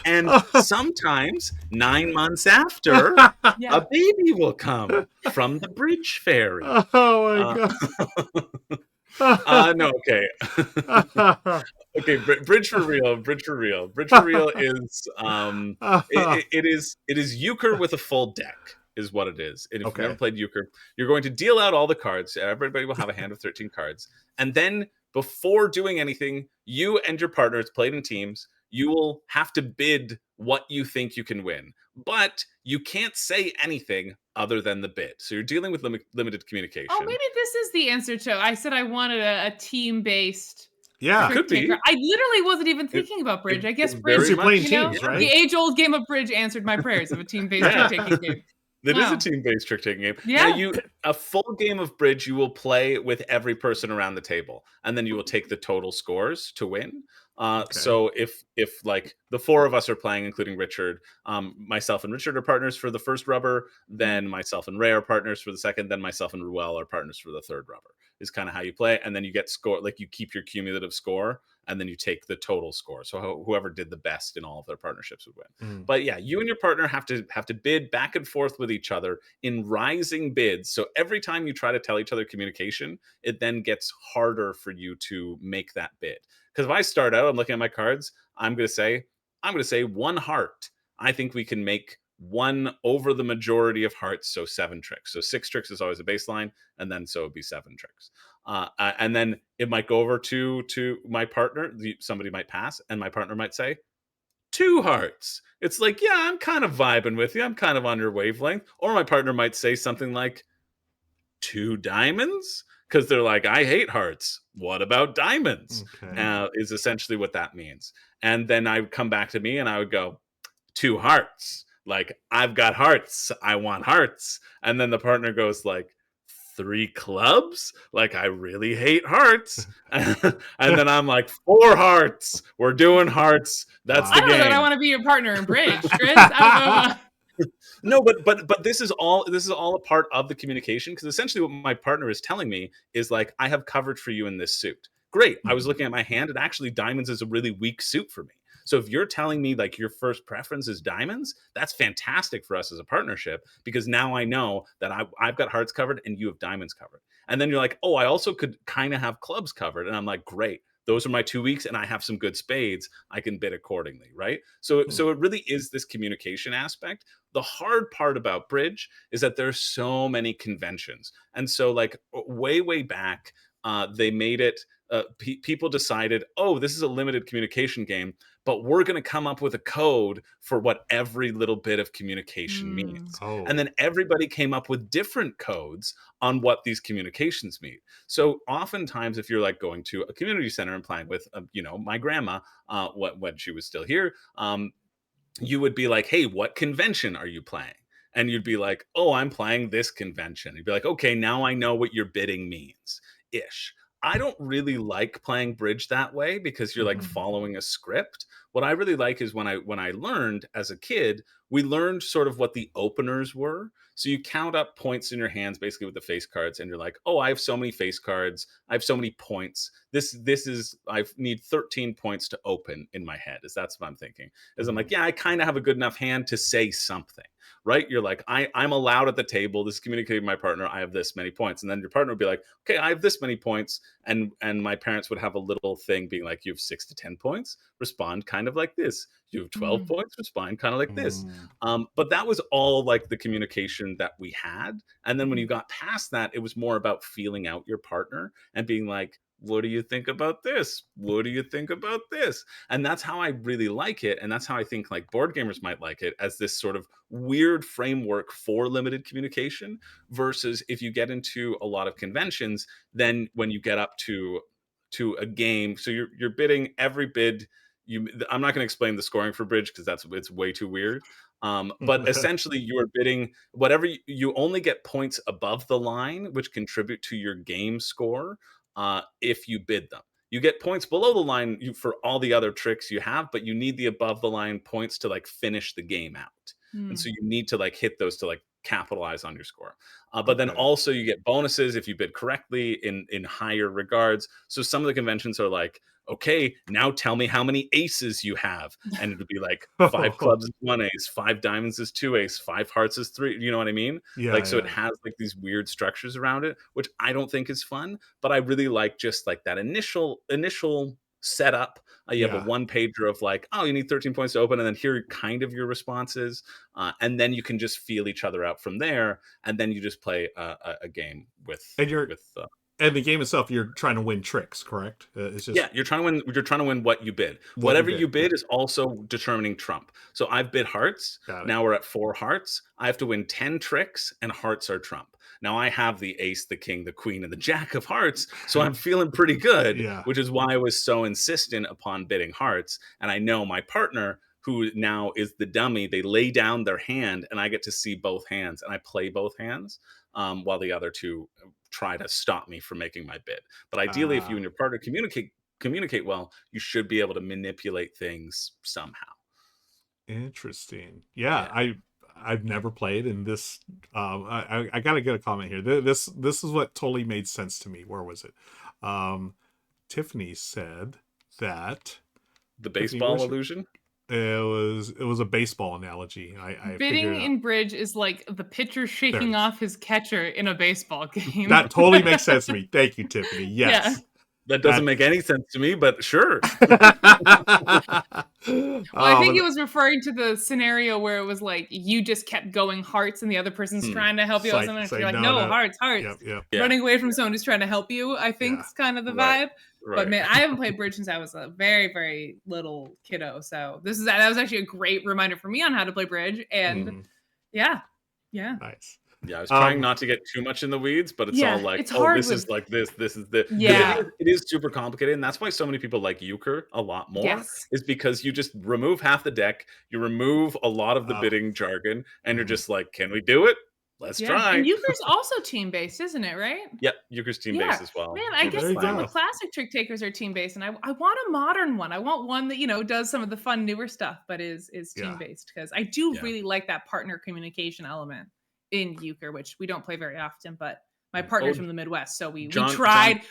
and sometimes 9 months after, Yeah. a baby will come from the bridge fairy. Oh my No, okay. god. Okay, bridge for real. Bridge for real. Bridge for real is it is euchre with a full deck is what it is. And if you've never Okay. played euchre, you're going to deal out all the cards. Everybody will have a hand of 13 cards, and then before doing anything, you and your partners, played in teams, you will have to bid what you think you can win, but you can't say anything other than the bid. So you're dealing with limited communication. Oh, maybe this is the answer to. I said I wanted a team-based Yeah. It could trick be. taker. I literally wasn't even thinking about bridge. I guess it bridge. very You're playing much- teams, yeah. right? The age-old game of bridge answered my prayers of a team-based Yeah. trick-taking game. That is Wow. a team-based trick-taking game. Yeah. Now, a full game of bridge you will play with every person around the table, and then you will take the total scores to win. Okay. So if like the four of us are playing, including Richard, myself and Richard are partners for the first rubber, then myself and Ray are partners for the second, then myself and Ruel are partners for the third rubber. Is kind of how you play, and then you get score, like you keep your cumulative score, and then you take the total score. So whoever did the best in all of their partnerships would win. Mm. But yeah, you and your partner have to bid back and forth with each other in rising bids. So every time you try to tell each other communication, it then gets harder for you to make that bid. Because if I start out, I'm looking at my cards, I'm going to say one heart. I think we can make one over the majority of hearts, so 7 tricks. So 6 tricks is always a baseline, and then so it'd be 7 tricks. And then it might go over to my partner. Somebody might pass, and my partner might say 2 hearts. It's like, yeah, I'm kind of vibing with you. I'm kind of on your wavelength. Or my partner might say something like 2 diamonds, because they're like, I hate hearts. What about diamonds? Okay. Is essentially what that means. And then I would come back to me and I would go, 2 hearts. Like, I've got hearts. I want hearts. And then the partner goes like, 3 clubs? Like, I really hate hearts. And then I'm like, 4 hearts. We're doing hearts. That's Wow. I the don't know that I game. want to be your partner in bridge, Chris. I don't know. No, but this is all a part of the communication, because essentially what my partner is telling me is like, I have coverage for you in this suit. Great. I was looking at my hand, and actually diamonds is a really weak suit for me. So if you're telling me like your first preference is diamonds, that's fantastic for us as a partnership, because now I know that I've got hearts covered and you have diamonds covered. And then you're like, oh, I also could kind of have clubs covered. And I'm like, great. Those are my 2 weeks, and I have some good spades. I can bid accordingly, right? So it really is this communication aspect. The hard part about bridge is that there's so many conventions, and so like way back, they made it. People decided, oh, this is a limited communication game, but we're going to come up with a code for what every little bit of communication means. Oh. And then everybody came up with different codes on what these communications mean. So oftentimes, if you're like going to a community center and playing with, my grandma, when she was still here, you would be like, hey, what convention are you playing? And you'd be like, oh, I'm playing this convention. You'd be like, okay, now I know what your bidding means ish. I don't really like playing bridge that way, because you're like following a script. What I really like is when I learned as a kid, we learned sort of what the openers were. So you count up points in your hands basically with the face cards, and you're like, oh, I have so many face cards. I have so many points. This is I need 13 points to open in my head. That's what I'm thinking. Is I'm like, yeah, I kind of have a good enough hand to say something, right? You're like, I'm allowed at the table. This is communicating with my partner. I have this many points. And then your partner would be like, okay, I have this many points. And my parents would have a little thing being like, you have 6 to 10 points, respond kind of like this. You have 12 points, respond kind of like this. But that was all like the communication that we had. And then when you got past that, it was more about feeling out your partner and being like, what do you think about this? What do you think about this? And that's how I really like it. And that's how I think like board gamers might like it, as this sort of weird framework for limited communication, versus if you get into a lot of conventions, then when you get up to a game, so you're bidding every bid. I'm not going to explain the scoring for bridge, because it's way too weird. But essentially you are bidding whatever you only get points above the line, which contribute to your game score. If you bid them, you get points below the line for all the other tricks you have, but you need the above the line points to like finish the game out. And so you need to like hit those to like capitalize on your score. But then Okay. also you get bonuses if you bid correctly in higher regards. So some of the conventions are like, okay, now tell me how many aces you have. And it would be like 5 clubs is 1 ace, 5 diamonds is 2 ace, 5 hearts is 3. You know what I mean? Yeah. Like, so it Yeah. has like these weird structures around it, which I don't think is fun, but I really like just like that initial setup. You have a Yeah. 1 pager of like, oh, you need 13 points to open, and then here are kind of your responses. And then you can just feel each other out from there. And then you just play a game with, And and the game itself, you're trying to win tricks, correct? It's just yeah, you're trying to win. You're trying to win what you bid. what Whatever you you bid. bid is also determining trump. So I've bid hearts. Got it. Now we're at 4 hearts. I have to win 10 tricks, and hearts are trump. Now I have the ace, the king, the queen, and the jack of hearts, so I'm feeling pretty good. Yeah. Which is why I was so insistent upon bidding hearts. And I know my partner, who now is the dummy, they lay down their hand, and I get to see both hands, and I play both hands, while the other two try to stop me from making my bid. But ideally, if you and your partner communicate communicate well, you should be able to manipulate things somehow. Interesting. Yeah, Yeah. I've never played, and this I gotta get a comment here. This is what totally made sense to me. Where was it? Tiffany said that The Tiffany, baseball where's your- illusion. it was a baseball analogy. I Bidding figured it out. in bridge is like the pitcher shaking is. off his catcher in a baseball game. That totally makes sense to me. Thank you, Tiffany. Yes. That doesn't make any sense to me, but sure. Well, I Oh, think but- it was referring to the scenario where it was like you just kept going hearts and the other person's trying to help you out. Say- Sometimes say you're like, no, no, no. hearts. Yep. Yeah. Running away from someone who's trying to help you, I think, is kind of the Right. vibe. But man, I haven't played bridge since I was a very, very little kiddo. So that was actually a great reminder for me on how to play bridge. And yeah. Nice. Yeah, I was trying not to get too much in the weeds, but it's all like, it's oh, hard this is with- like this is the. 'cause Yeah. it is super complicated, and that's why so many people like euchre a lot more. Yes. Is because you just remove half the deck, you remove a lot of the Oh. bidding jargon, and you're just like, can we do it? Let's try. And euchre's also team based, isn't it? Right? Yep, euchre's team based as well. Man, I Well, guess there you some of go. the classic trick takers are team based, and I want a modern one. I want one that does some of the fun newer stuff, but is team based, because I do really like that partner communication element in euchre, which we don't play very often. But my partner's from the Midwest, so we tried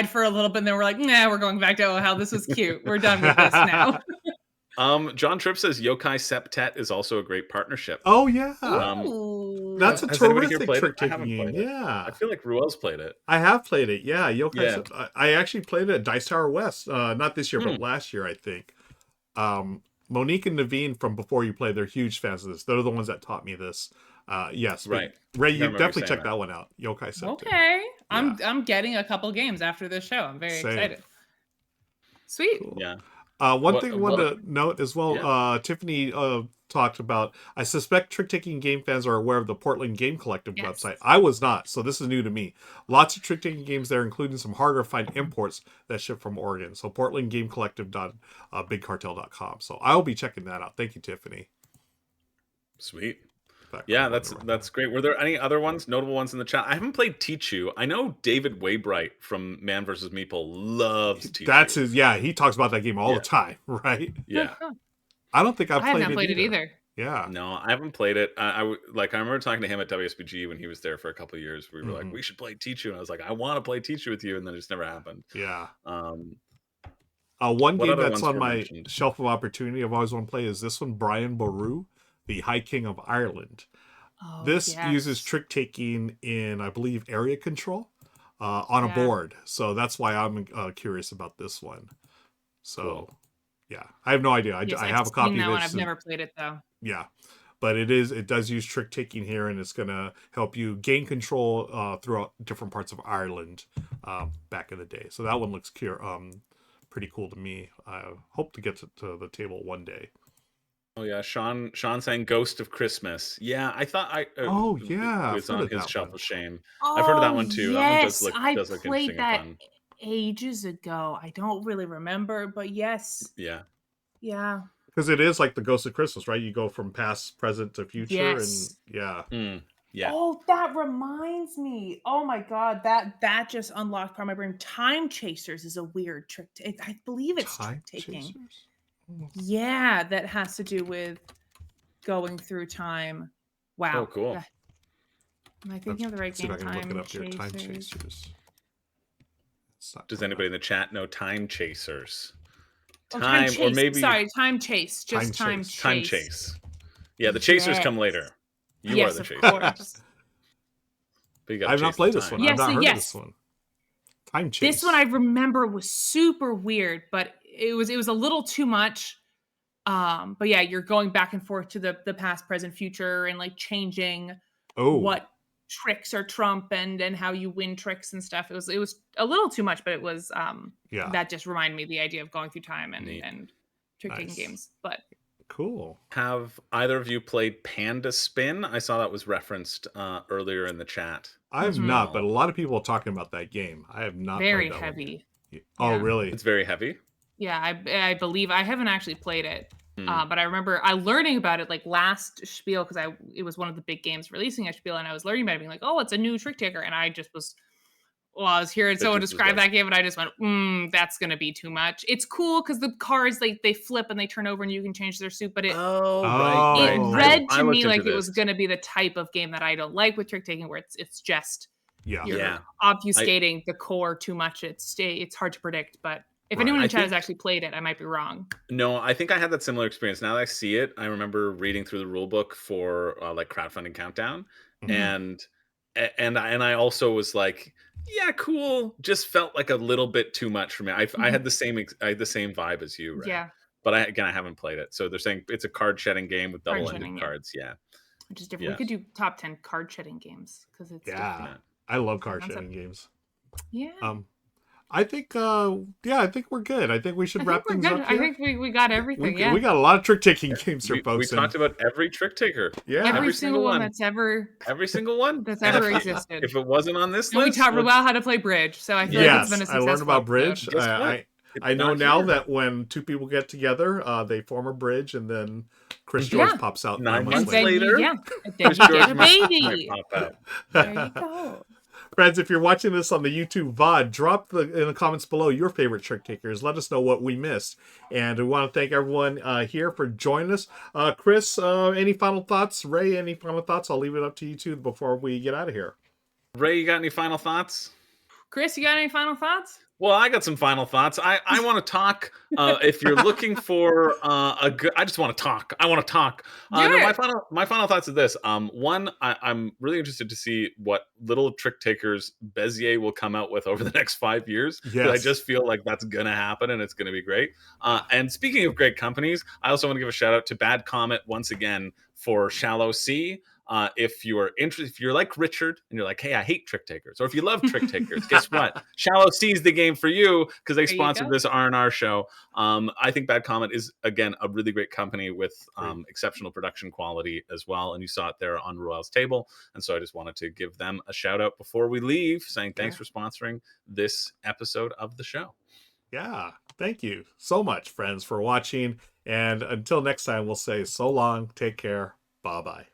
for a little bit, and then we're like, nah, we're going back to how this was cute. We're done with this now. John Tripp says Yokai Septet is also a great partnership. Oh yeah. Ooh. That's a Has anybody here terrific played it? trick I taking haven't game. played it. Yeah. I feel like Ruel's played it. I have played it. Yeah, Yokai. Yeah. I actually played it at Dice Tower West. Not this year, but last year, I think. Monique and Naveen from Before You Play, they're huge fans of this. They're the ones that taught me this. Yes, but Right. Ray, I you remember definitely saying check that. that one out. Yokai Septet. Okay, I'm getting a couple games after this show. I'm very Same. excited. Sweet. Cool. Yeah. One thing I wanted to note as well, Yeah. Tiffany talked about, I suspect trick-taking game fans are aware of the Portland Game Collective website. I was not, so this is new to me. Lots of trick-taking games there, including some harder to find imports that ship from Oregon. So portlandgamecollective.bigcartel.com. So I'll be checking that out. Thank you, Tiffany. Sweet. That Yeah, comment that's right great. Were there any other ones, notable ones in the chat? I haven't played Tichu. I know David Waybright from Man vs. Meeple loves Tichu. That's his. Yeah, he talks about that game all the time, right? Yeah. I don't think I have not played it either. either. Yeah. No, I haven't played it. I remember talking to him at WSBG when he was there for a couple of years. We were like, we should play Tichu, and I was like, I want to play Tichu with you, and then it just never happened. Yeah. Um, One What game other that's ones on were my mentioned? shelf of opportunity I've always want to play is this one, Brian Boru, the High King of Ireland. Oh, This yes. uses trick taking in, I believe, area control on a board. So that's why I'm curious about this one. So, Cool. yeah, I have no idea. Yes, I I've have a copy seen that of one. it. I've never played it though. Yeah, but it does use trick taking here, and it's going to help you gain control throughout different parts of Ireland back in the day. So that one looks pretty cool to me. I hope to get to the table one day. oh yeah, Sean saying Ghost of Christmas. Yeah, I thought Oh, yeah, I've it's heard on of his that shelf one. of shame. I've heard of that one too. That one Yes, does look I interesting played and that fun. ages ago. I don't really remember, but yes, Yeah. yeah. Because it is like the Ghost of Christmas, right? You go from past, present to future, Yes. and yeah. Yeah. Oh, that reminds me. Oh my god, that just unlocked part of my brain. Time Chasers is a weird trick. I believe it's Time trick taking. Chasers? Oh. Yeah, that has to do with going through time. Wow. Oh, cool. Am I thinking of the right Let's see game? if I can look it up here. Time Chasers. Chasers. It's not Does coming anybody up. in the chat know Time Chasers? Oh, Time, Chase. or maybe Sorry, Time Chase. Just Time Time Chase. Chase. Time Chase. Yeah, the Chasers come Yes. later. You Yes, are the of Chasers. course. But you gotta I've not chase played the this time. one. Yeah, I've not so heard yes. of this one. Time Chase. This one I remember was super weird, but it was a little too much. But yeah, you're going back and forth to the past, present, future, and like changing what tricks are trump and how you win tricks and stuff. It was a little too much, but it was Yeah. that just reminded me of the idea of going through time Neat. and trick taking Nice. games. But Cool. Have either of you played Panda Spin? I saw that was referenced earlier in the chat. I have Mhm. not, but a lot of people are talking about that game. I have not very played that heavy. one. Oh, Yeah. really? It's very heavy. Yeah, I believe I haven't actually played it. Hmm. But I remember learning about it like last Spiel because it was one of the big games releasing at Spiel, and I was learning about it, being like, oh, it's a new trick taker, and I just was Well, I was hearing someone just was describe like- that game, and I just went, that's gonna be too much. It's cool because the cards they flip and they turn over, and you can change their suit. But it right. read I to looked me into like it this. was gonna be the type of game that I don't like with trick taking, where it's just Yeah. you're Yeah. obfuscating the core too much. It's hard to predict. But if anyone in I chat has think- actually played it, I might be wrong. No, I think I had that similar experience. Now that I see it, I remember reading through the rule book for like crowdfunding countdown, Mhm. and I also was like, yeah, cool. Just felt like a little bit too much for me. I had the same vibe as you, right? Yeah, But I haven't played it. So they're saying it's a card shedding game with Card double-ended shedding, yeah. cards. Yeah. which is different. Yes. We could do top 10 card shedding games because it's Yeah. different. I love card Concept. shedding games. Yeah. I think I think we're good. I think we should I wrap think we're things good. up here. I think we got everything. we got a lot of trick taking games here, We folks. and- talked about every trick taker. yeah. every single one one. that's ever Every single one that's And ever if- existed. If it wasn't on this And we list, talked well, about how to play bridge, so I feel like it's Yes, been a I successful learned about episode. bridge. Guess what? I It's know not now here. that when two people get together, they form a bridge, and then Chris Yeah. George pops out 9 9 months And months then later. later, and then Chris you George get a might baby. pop out. There you go. Friends, if you're watching this on the YouTube VOD, drop in the comments below your favorite trick takers. Let us know what we missed. And we want to thank everyone here for joining us. Chris, any final thoughts? Ray, any final thoughts? I'll leave it up to you two before we get out of here. Ray, you got any final thoughts? Chris, you got any final thoughts? Well, I got some final thoughts. I want to talk. If you're looking for a good, I just want to talk. I want to talk. Do No, it. my final thoughts are this. One, I'm really interested to see what little trick takers Bezier will come out with over the next 5 years. 'Cause I Yes. just feel like that's gonna happen and it's gonna be great. And speaking of great companies, I also want to give a shout out to Bad Comet once again for Shallow Sea. If you're interested, if you're like Richard and you're like, hey, I hate trick takers, or if you love trick takers, guess what? Shallow Sea is the game for you because they There you sponsored go. this R&R show. I think Bad Comet is again a really great company with exceptional production quality as well, and you saw it there on Royal's table. And so I just wanted to give them a shout out before we leave, saying thanks for sponsoring this episode of the show. Yeah. Thank you so much, friends, for watching. And until next time, we'll say so long. Take care. Bye-bye.